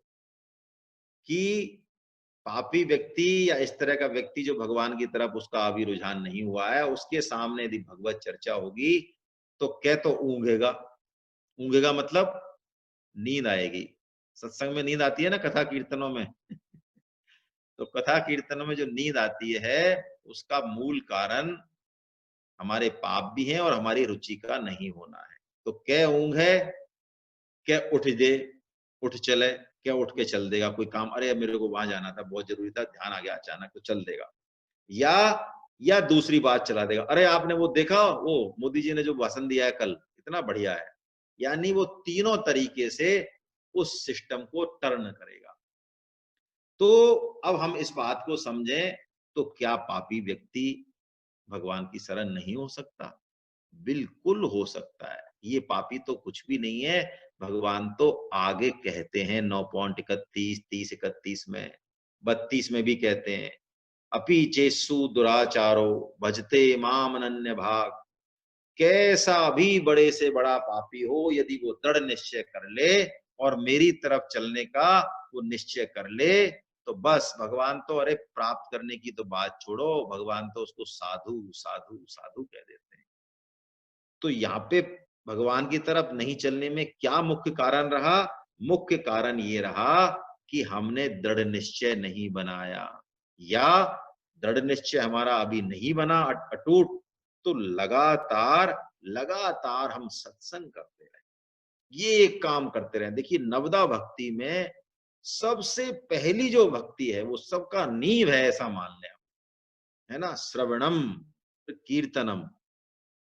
कि पापी व्यक्ति या इस तरह का व्यक्ति जो भगवान की तरफ उसका अभी रुझान नहीं हुआ है, उसके सामने यदि भगवत चर्चा होगी तो कह तो ऊंघेगा। ऊंघेगा मतलब नींद आएगी। सत्संग में नींद आती है ना, कथा कीर्तनों में तो कथा कीर्तनों में जो नींद आती है, उसका मूल कारण हमारे पाप भी हैं और हमारी रुचि का नहीं होना है। तो क्या ऊंघ है, क्या उठ दे, उठ चले, क्या उठ के चल देगा कोई काम, अरे मेरे को वहां जाना था, बहुत जरूरी था, ध्यान आ गया अचानक, तो चल देगा। या दूसरी बात चला देगा, अरे आपने वो देखा, वो मोदी जी ने जो भाषण दिया है कल, इतना बढ़िया है। यानी वो तीनों तरीके से उस सिस्टम को टर्न करेगा। तो अब हम इस बात को समझें, तो क्या पापी व्यक्ति भगवान की शरण नहीं हो सकता? बिल्कुल हो सकता है। ये पापी तो कुछ भी नहीं है। भगवान तो आगे कहते हैं 9.31 30 31 में, 32 में भी कहते हैं, अपि चेसु दुराचारो भजते माम अनन्य भाग। कैसा भी बड़े से बड़ा पापी हो, यदि वो दृढ़ निश्चय कर ले और मेरी तरफ चलने का वो निश्चय कर ले, तो बस भगवान तो, अरे प्राप्त करने की तो बात छोड़ो, भगवान तो उसको साधु साधु साधु कह देते हैं। तो यहाँ पे भगवान की तरफ नहीं चलने में क्या मुख्य कारण रहा? मुख्य कारण ये रहा कि हमने दृढ़ निश्चय नहीं बनाया, या दृढ़ निश्चय हमारा अभी नहीं बना अटूट, तो लगातार लगातार हम सत्संग करते रहे, ये एक काम करते रहे। देखिए, नवदा भक्ति में सबसे पहली जो भक्ति है वो सबका नींव है, ऐसा मान लें, है ना। श्रवणम कीर्तनम,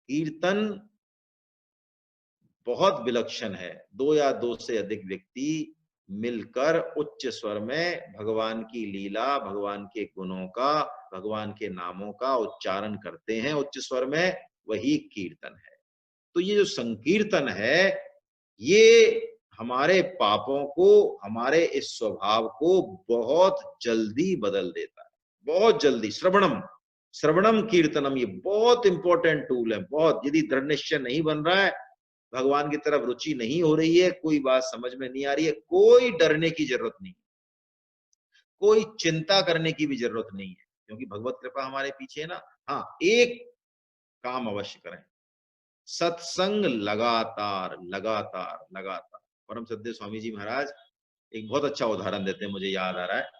कीर्तन बहुत विलक्षण है। दो या दो से अधिक व्यक्ति मिलकर उच्च स्वर में भगवान की लीला, भगवान के गुणों का, भगवान के नामों का उच्चारण करते हैं उच्च स्वर में, वही कीर्तन है। तो ये जो संकीर्तन है, ये हमारे पापों को, हमारे इस स्वभाव को बहुत जल्दी बदल देता है, बहुत जल्दी। श्रवणम, श्रवणम कीर्तनम, ये बहुत इंपॉर्टेंट टूल है, बहुत। यदि दृढ़ निश्चय नहीं बन रहा है, भगवान की तरफ रुचि नहीं हो रही है, कोई बात समझ में नहीं आ रही है, कोई डरने की जरूरत नहीं, कोई चिंता करने की भी जरूरत नहीं है, क्योंकि भगवत कृपा हमारे पीछे है ना। हाँ, एक काम अवश्य करें, सत्संग लगातार लगातार लगातार। परम श्रद्धेय स्वामी जी महाराज एक बहुत अच्छा उदाहरण देते हैं, मुझे याद आ रहा है।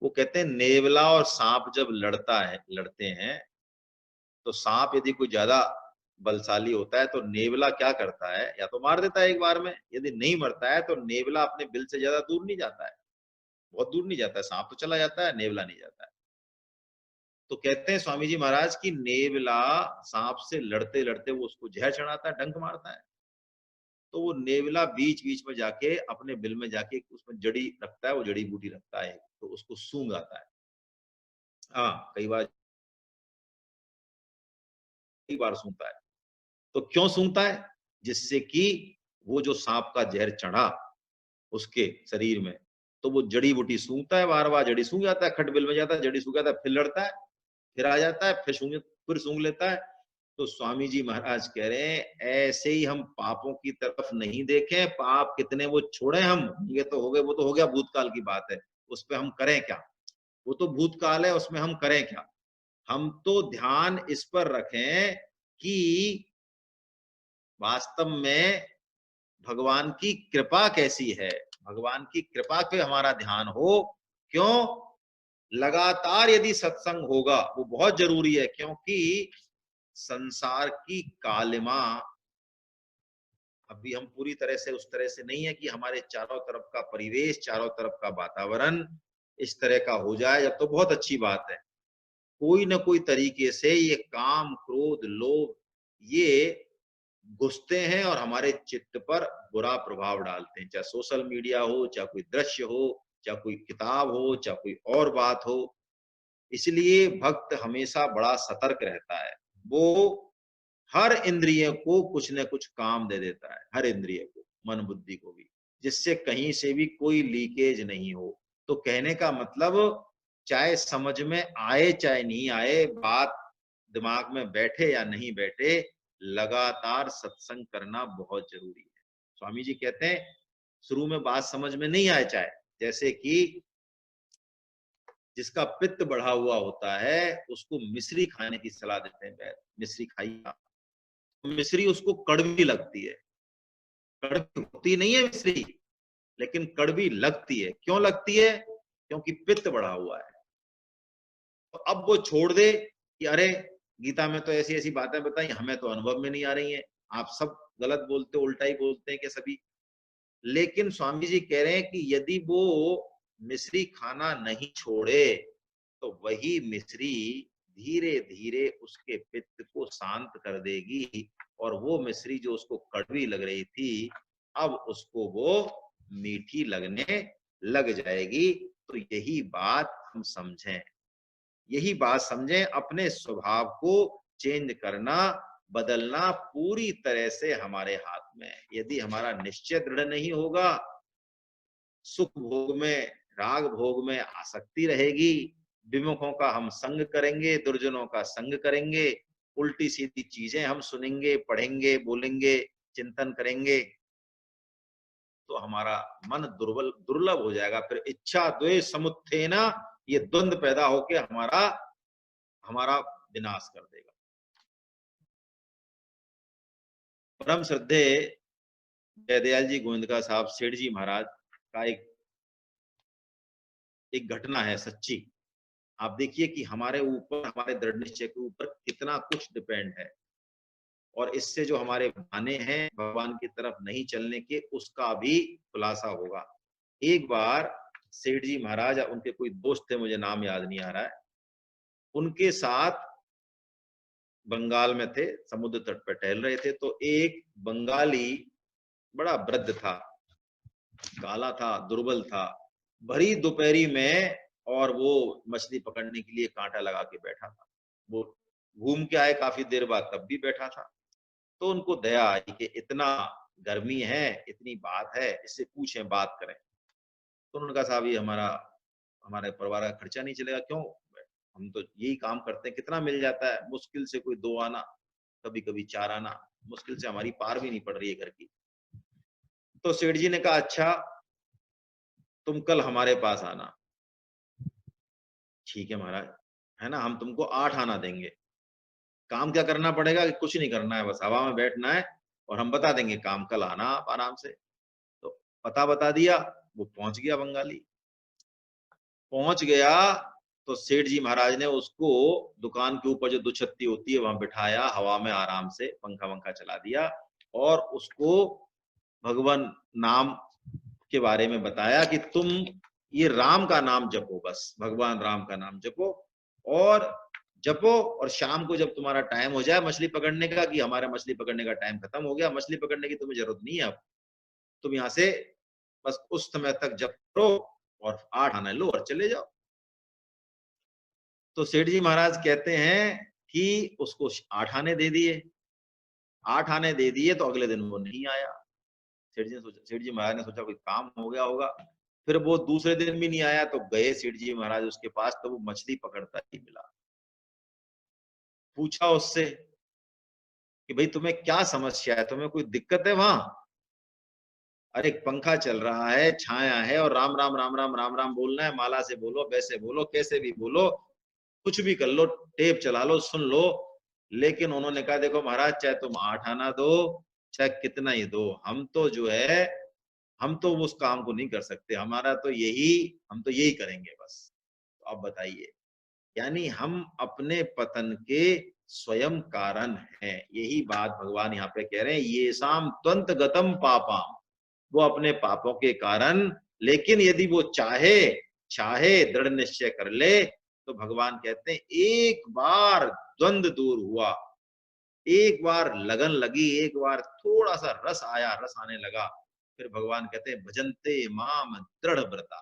वो कहते हैं नेवला और सांप जब लड़ते हैं, तो सांप यदि कोई ज्यादा बलशाली होता है तो नेवला क्या करता है, या तो मार देता है एक बार में, यदि नहीं मरता है तो नेवला अपने बिल से ज्यादा दूर नहीं जाता है, बहुत दूर नहीं जाता है। सांप तो चला जाता है, नेवला नहीं जाता है। तो कहते हैं स्वामी जी महाराज की नेवला सांप से लड़ते लड़ते वो उसको जहर चढ़ाता है, डंक मारता है, तो वो नेवला बीच बीच में जाके अपने बिल में जाके उसमें जड़ी रखता है, वो जड़ी बूटी रखता है, तो उसको सूंघ आता है। हाँ, कई बार सूंघता है। तो क्यों सूंघता है? जिससे कि वो जो सांप का जहर चढ़ा उसके शरीर में, तो वो जड़ी बूटी सूंघता है, बार बार जड़ी सूंघ जाता है, खट बिल में जाता है, जड़ी सूंघ जाता है, फिर लड़ता है, फिर आ जाता है, फिर सूंघ लेता है। तो स्वामी जी महाराज कह रहे हैं ऐसे ही हम पापों की तरफ नहीं देखें, पाप कितने वो छोड़े हम, ये तो हो गए, वो तो हो गया भूतकाल की बात है, उस पर हम करें क्या, वो तो भूतकाल है, उसमें हम करें क्या। हम तो ध्यान इस पर रखें कि वास्तव में भगवान की कृपा कैसी है, भगवान की कृपा पे हमारा ध्यान हो। क्यों? लगातार यदि सत्संग होगा, वो बहुत जरूरी है, क्योंकि संसार की कालिमा, अभी हम पूरी तरह से उस तरह से नहीं है कि हमारे चारों तरफ का परिवेश, चारों तरफ का वातावरण इस तरह का हो जाए, जब तो बहुत अच्छी बात है। कोई ना कोई तरीके से ये काम, क्रोध, लोभ, ये घुसते हैं और हमारे चित्त पर बुरा प्रभाव डालते हैं, चाहे सोशल मीडिया हो, चाहे कोई दृश्य हो, चाहे कोई किताब हो, चाहे कोई और बात हो। इसलिए भक्त हमेशा बड़ा सतर्क रहता है। वो हर इंद्रिय को कुछ न कुछ काम दे देता है, हर इंद्रिय को, मन बुद्धि को भी, जिससे कहीं से भी कोई लीकेज नहीं हो। तो कहने का मतलब, चाहे समझ में आए चाहे नहीं आए, बात दिमाग में बैठे या नहीं बैठे, लगातार सत्संग करना बहुत जरूरी है। स्वामी जी कहते हैं शुरू में बात समझ में नहीं आए, चाहे जैसे कि जिसका पित्त बढ़ा हुआ होता है उसको मिश्री खाने की सलाह देते हैं, वैद्य मिश्री खाइए। मिश्री उसको कड़वी लगती है, कड़वी होती नहीं है मिश्री, लेकिन कड़वी लगती है। क्यों लगती है? क्योंकि पित्त बढ़ा हुआ है। तो अब वो छोड़ दे कि अरे गीता में तो ऐसी ऐसी बातें बताई, हमें तो अनुभव में नहीं आ रही है, आप सब गलत बोलते हो, उल्टा ही बोलते हैं कि सभी। लेकिन स्वामी जी कह रहे हैं कि यदि वो मिश्री खाना नहीं छोड़े, तो वही मिश्री धीरे धीरे उसके पित्त को शांत कर देगी, और वो मिश्री जो उसको कड़वी लग रही थी, अब उसको वो मीठी लगने लग जाएगी। तो यही बात हम समझें, यही बात समझें, अपने स्वभाव को चेंज करना, बदलना पूरी तरह से हमारे हाथ में है। यदि हमारा निश्चय दृढ़ नहीं होगा, सुख भोग में, राग भोग में आसक्ति रहेगी, विमुखों का हम संग करेंगे, दुर्जनों का संग करेंगे, उल्टी सीधी चीजें हम सुनेंगे, पढ़ेंगे, बोलेंगे, चिंतन करेंगे, तो हमारा मन दुर्लभ हो जाएगा। फिर इच्छा द्वेष समुत्थेना, ये द्वंद पैदा होके हमारा हमारा विनाश कर देगा। परम श्रद्धे जयदयाल जी गोविंदका साहब सेठ जी महाराज का एक घटना है सच्ची। आप देखिए कि हमारे ऊपर, हमारे दृढ़ निश्चय के ऊपर कितना कुछ डिपेंड है, और इससे जो हमारे बहाने हैं भगवान की तरफ नहीं चलने के, उसका भी खुलासा होगा। एक बार सेठ जी महाराज, उनके कोई दोस्त थे, मुझे नाम याद नहीं आ रहा है, उनके साथ बंगाल में थे, समुद्र तट पर टहल रहे थे, तो एक बंगाली बड़ा वृद्ध था, काला था, दुर्बल था, भरी दोपहरी में, और वो मछली पकड़ने के लिए कांटा लगा के बैठा था। वो घूम के आए काफी देर बाद, तब भी बैठा था। तो उनको दया आई कि इतना गर्मी है, इतनी बात है, इससे पूछें, बात करें। तो उन्होंने कहा साहब ये हमारे परिवार का खर्चा नहीं चलेगा। क्यों? हम तो यही काम करते हैं, कितना मिल जाता है, मुश्किल से कोई 2 आना, कभी कभी 4 आना, मुश्किल से हमारी पार भी नहीं पड़ रही है घर की। तो सेठ जी ने कहा अच्छा तुम कल हमारे पास आना। ठीक है महाराज, है ना, हम तुमको 8 आना देंगे। काम क्या करना पड़ेगा कि कुछ नहीं करना है, बस हवा में बैठना है और हम बता देंगे काम, कल आना आप आराम से। तो पता बता दिया, वो पहुंच गया बंगाली। पहुंच गया तो सेठ जी महाराज ने उसको दुकान के ऊपर जो दुछत्ती होती है वहां बिठाया, हवा में आराम से पंखा वंखा चला दिया, और उसको भगवान नाम के बारे में बताया कि तुम ये राम का नाम जपो, बस भगवान राम का नाम जपो, और जपो, और शाम को जब तुम्हारा टाइम हो जाए मछली पकड़ने का, कि हमारा मछली पकड़ने का टाइम खत्म हो गया, मछली पकड़ने की तुम्हें जरूरत नहीं है, अब तुम यहाँ से बस उस समय तक जप करो और 8 आने लो और चले जाओ। तो सेठ जी महाराज कहते हैं कि उसको 8 आने दे दिए। 8 आने दे दिए तो अगले दिन वो नहीं आया। सेठ जी महाराज ने सोचा कोई काम हो गया होगा। फिर वो दूसरे दिन भी नहीं आया, तो गए सेठ जी महाराज उसके पास, तो वो मछली पकड़ता ही मिला। पूछा उससे कि भाई तुम्हें क्या समस्या है, तुम्हें कोई दिक्कत है वहां? अरे पंखा चल रहा है, छाया है, और राम राम राम राम राम राम बोलना है, माला से बोलो, वैसे बोलो, कैसे भी बोलो, कुछ भी कर लो, टेप चला लो, सुन लो। लेकिन उन्होंने कहा देखो महाराज, चाहे तुम 8 आना दो, चाहे कितना ही दो, हम तो जो है, हम तो उस काम को नहीं कर सकते, हमारा तो यही, हम तो यही करेंगे बस। तो अब बताइए, यानी हम अपने पतन के स्वयं कारण हैं। यही बात भगवान यहाँ पे कह रहे हैं, ये शाम त्वंत गतम पापाम, वो अपने पापों के कारण, लेकिन यदि वो चाहे, चाहे दृढ़ निश्चय कर ले, तो भगवान कहते हैं एक बार द्वंद दूर हुआ, एक बार लगन लगी, एक बार थोड़ा सा रस आया, रस आने लगा, फिर भगवान कहते हैं भजन्ते माम दृढ़ व्रता,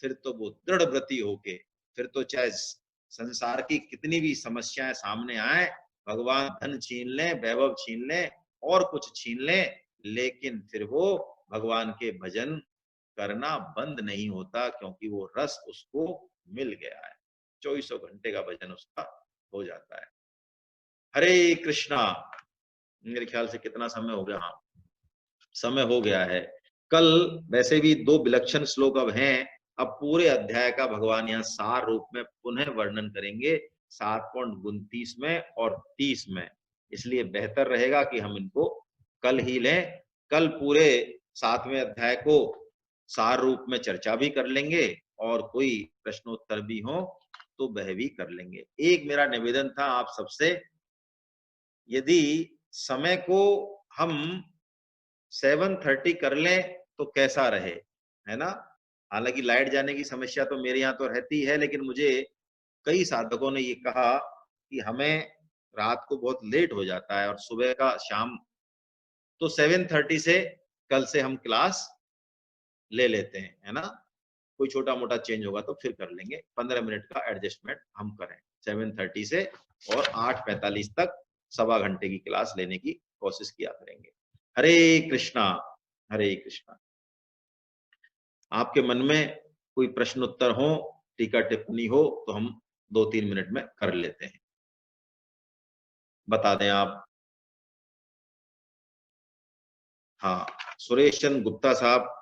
फिर तो वो दृढ़ व्रती होके, फिर तो चाहे संसार की कितनी भी समस्याएं सामने आए, भगवान धन छीन ले, वैभव छीन ले, और कुछ छीन ले, लेकिन फिर वो भगवान के भजन करना बंद नहीं होता, क्योंकि वो रस उसको मिल गया है। 24 घंटे का भजन उसका हो जाता है। हरे कृष्णा। मेरे ख्याल से कितना समय हो गया? हाँ, समय हो गया है। कल वैसे भी 2 विलक्षण श्लोक अब हैं, अब पूरे अध्याय का भगवान यहाँ सार रूप में पुनः वर्णन करेंगे, 7.29 में और 30 में। इसलिए बेहतर रहेगा कि हम इनको कल ही लें। कल पूरे 7वें अध्याय को सार रूप में चर्चा भी कर लेंगे, और कोई प्रश्नोत्तर भी हो तो वह भी कर लेंगे। एक मेरा निवेदन था आप सबसे, यदि समय को हम 7:30 कर लें तो कैसा रहे, है ना? हालांकि लाइट जाने की समस्या तो मेरे यहाँ तो रहती है, लेकिन मुझे कई साधकों ने ये कहा कि हमें रात को बहुत लेट हो जाता है और सुबह का शाम, तो 7:30 से कल से हम क्लास ले लेते हैं, है ना? कोई छोटा मोटा चेंज होगा तो फिर कर लेंगे, 15 मिनट का एडजस्टमेंट हम करें 7:30 से, और 8:45 तक 1.25 घंटे की क्लास लेने की कोशिश किया करेंगे। हरे कृष्णा। हरे कृष्णा। आपके मन में कोई प्रश्न उत्तर हो, टीका टिप्पणी हो, तो हम 2-3 मिनट में कर लेते हैं। बता दें आप। हाँ, सुरेश चंद्र गुप्ता साहब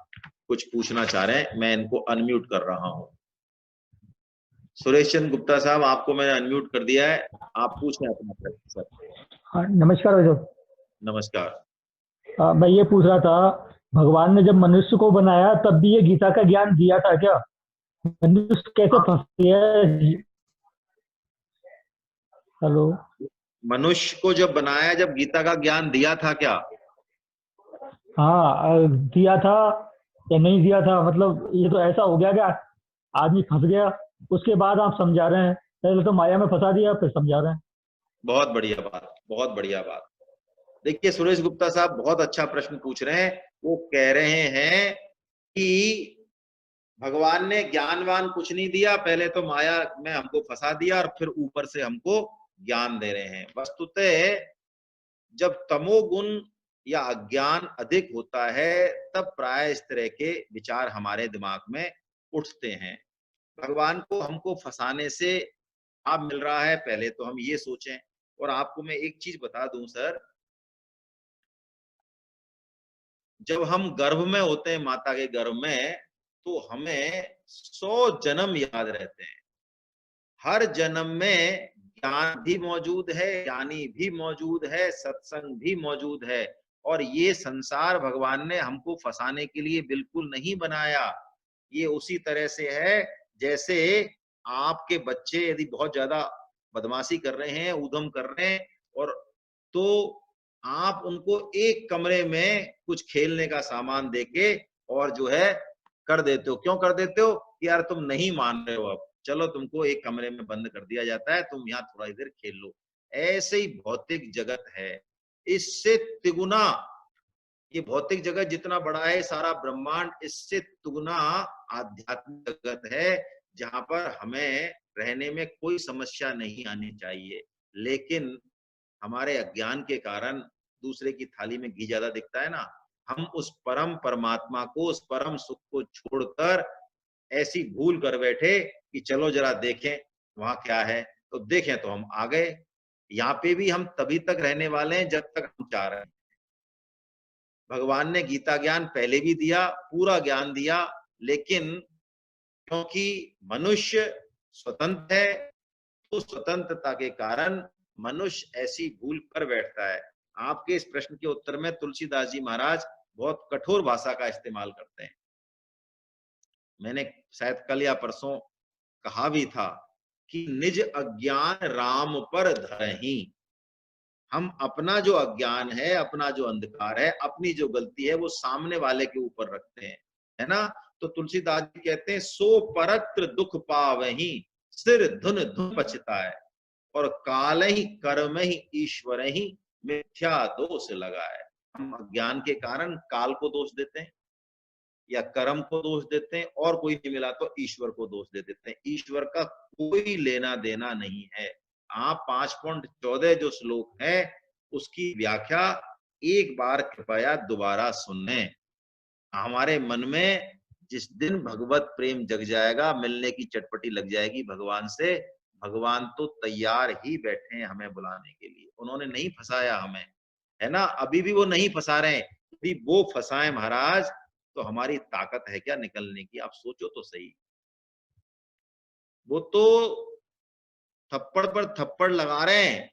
कुछ पूछना चाह रहे हैं, मैं इनको अनम्यूट कर रहा हूं। सुरेश चंद्र गुप्ता साहब, आपको मैंने अनम्यूट कर दिया है, आप पूछें अपना प्रश्न सर। हाँ, नमस्कार भाई साहब। नमस्कार। मैं ये पूछ रहा था, भगवान ने जब मनुष्य को बनाया तब भी ये गीता का ज्ञान दिया था क्या? मनुष्य कैसे हाँ, फंस गया है? हेलो। मनुष्य को जब बनाया, जब गीता का ज्ञान दिया था क्या? हाँ, दिया था या नहीं दिया था, मतलब ये तो ऐसा हो गया क्या, आदमी फंस गया, उसके बाद आप समझा रहे हैं, पहले तो माया में फंसा दिया फिर समझा रहे हैं। बहुत बढ़िया बात, बहुत बढ़िया बात। देखिए सुरेश गुप्ता साहब बहुत अच्छा प्रश्न पूछ रहे हैं। वो कह रहे हैं कि भगवान ने ज्ञानवान कुछ नहीं दिया, पहले तो माया में हमको फंसा दिया और फिर ऊपर से हमको ज्ञान दे रहे हैं। वस्तुतः जब तमोगुण या अज्ञान अधिक होता है तब प्राय इस तरह के विचार हमारे दिमाग में उठते हैं। भगवान को हमको फंसाने से लाभ मिल रहा है, पहले तो हम ये सोचें। और आपको मैं एक चीज बता दूं सर, जब हम गर्भ में होते हैं, माता के गर्भ में, तो हमें 100 जन्म याद रहते हैं। हर जन्म में ज्ञान भी मौजूद है, ज्ञानी भी मौजूद है, सत्संग भी मौजूद है। और ये संसार भगवान ने हमको फंसाने के लिए बिल्कुल नहीं बनाया। ये उसी तरह से है जैसे आपके बच्चे यदि बहुत ज्यादा बदमाशी कर रहे हैं, ऊधम कर रहे हैं, और तो आप उनको एक कमरे में कुछ खेलने का सामान देके और जो है कर देते हो। क्यों कर देते हो? कि यार तुम नहीं मान रहे हो, अब चलो तुमको एक कमरे में बंद कर दिया जाता है, तुम यहाँ थोड़ा देर खेल लो। ऐसे ही भौतिक जगत है, इससे तिगुना, ये भौतिक जगत जितना बड़ा है, सारा ब्रह्मांड, इससे तिगुना आध्यात्मिक जगत है, जहां पर हमें रहने में कोई समस्या नहीं आनी चाहिए। लेकिन हमारे अज्ञान के कारण दूसरे की थाली में घी ज्यादा दिखता है ना, हम उस परम परमात्मा को, उस परम सुख को छोड़कर ऐसी भूल कर बैठे कि चलो जरा देखें वहां क्या है। तो देखें तो हम आ गए। यहाँ पे भी हम तभी तक रहने वाले हैं जब तक हम चाह रहे हैं। भगवान ने गीता ज्ञान पहले भी दिया, पूरा ज्ञान दिया, लेकिन क्योंकि मनुष्य स्वतंत्र है, तो स्वतंत्रता के कारण मनुष्य ऐसी भूल कर बैठता है। आपके इस प्रश्न के उत्तर में तुलसीदास जी महाराज बहुत कठोर भाषा का इस्तेमाल करते हैं। मैंने शायद कल या परसों कहा भी था कि निज अज्ञान राम पर धरहि। हम अपना जो अज्ञान है, अपना जो अंधकार है, अपनी जो गलती है, वो सामने वाले के ऊपर रखते हैं, है ना। तो तुलसीदास जी कहते हैं, सो परत्र दुख पावहि, सिर धुन धुन पछताए, और काल ही कर्म ही ईश्वर ही मिथ्या दोष लगाए। हम अज्ञान के कारण काल को दोष देते हैं, या कर्म को दोष देते हैं, और कोई नहीं मिला तो ईश्वर को दोष दे देते हैं। ईश्वर का कोई लेना देना नहीं है। आप 5.14 जो श्लोक है, उसकी व्याख्या एक बार कृपया दोबारा सुनने। हमारे मन में जिस दिन भगवत प्रेम जग जाएगा, मिलने की चटपटी लग जाएगी भगवान से, भगवान तो तैयार ही बैठे हैं हमें बुलाने के लिए। उन्होंने नहीं फंसाया हमें, है ना, अभी भी वो नहीं फंसा रहे हैं। यदि वो फंसाए महाराज, तो हमारी ताकत है क्या निकलने की? आप सोचो तो सही। वो तो थप्पड़ पर थप्पड़ लगा रहे हैं।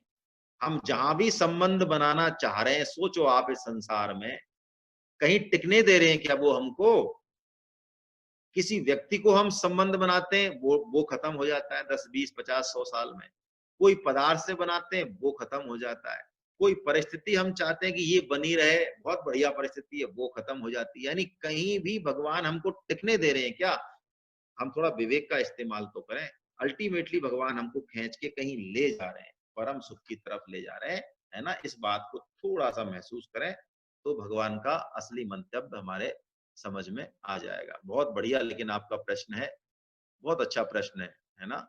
हम जहां भी संबंध बनाना चाह रहे हैं, सोचो आप इस संसार में कहीं टिकने दे रहे हैं क्या वो हमको? किसी व्यक्ति को हम संबंध बनाते हैं, वो खत्म हो जाता है 10, 20, 50, 100 साल में। कोई पदार्थ से बनाते हैं, वो खत्म हो जाता है। कोई परिस्थिति हम चाहते हैं कि ये बनी रहे, बहुत बढ़िया परिस्थिति है, वो खत्म हो जाती है। यानी कहीं भी भगवान हमको टिकने दे रहे हैं क्या? हम थोड़ा विवेक का इस्तेमाल तो करें। अल्टीमेटली भगवान हमको खींच के कहीं ले जा रहे हैं, परम सुख की तरफ ले जा रहे हैं, है ना। इस बात को थोड़ा सा महसूस करें, तो भगवान का असली मंतव्य हमारे समझ में आ जाएगा। बहुत बढ़िया, लेकिन आपका प्रश्न है, बहुत अच्छा प्रश्न है ना।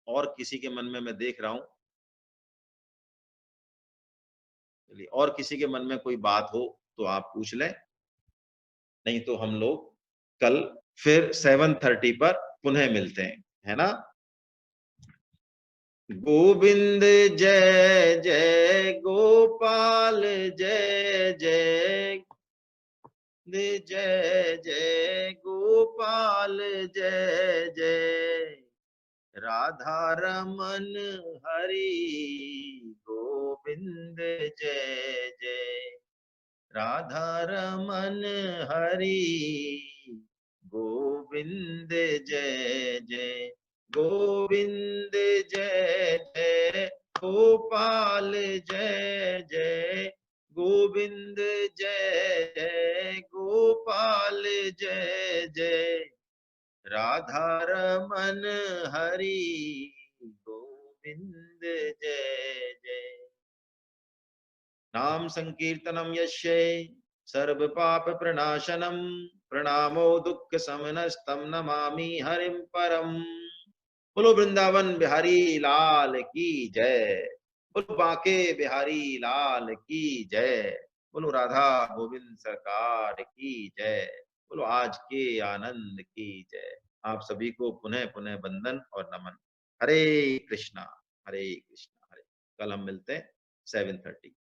और किसी के मन में मैं देख रहा हूं, चलिए, और किसी के मन में कोई बात हो तो आप पूछ लें, नहीं तो हम लोग कल फिर 7:30 पर पुनः मिलते हैं, है ना। गोविंद जय जय गोपाल जय जय, जय जय गोपाल जय जय, राधा रमन हरि गोविंद जय जय, राधा रमन हरि गोविंद जय जय, गोविंद जय जय गोपाल जय जय, गोविंद जय जय गोपाल जय जय, राधा रमन हरि गोविंद जय जय। नाम संकीर्तनम यस्य सर्व पाप प्रणाशनम प्रणामो दुख समनस्तम नमामि हरिम परम। बोलो वृंदावन बिहारी लाल की जय। बोलो बांके बिहारी लाल की जय। बोलो राधा गोविंद सरकार की जय। बोलो आज के आनंद की जय। आप सभी को पुनः पुनः वंदन और नमन। हरे कृष्णा हरे कृष्णा हरे। कल हम मिलते हैं 7:30।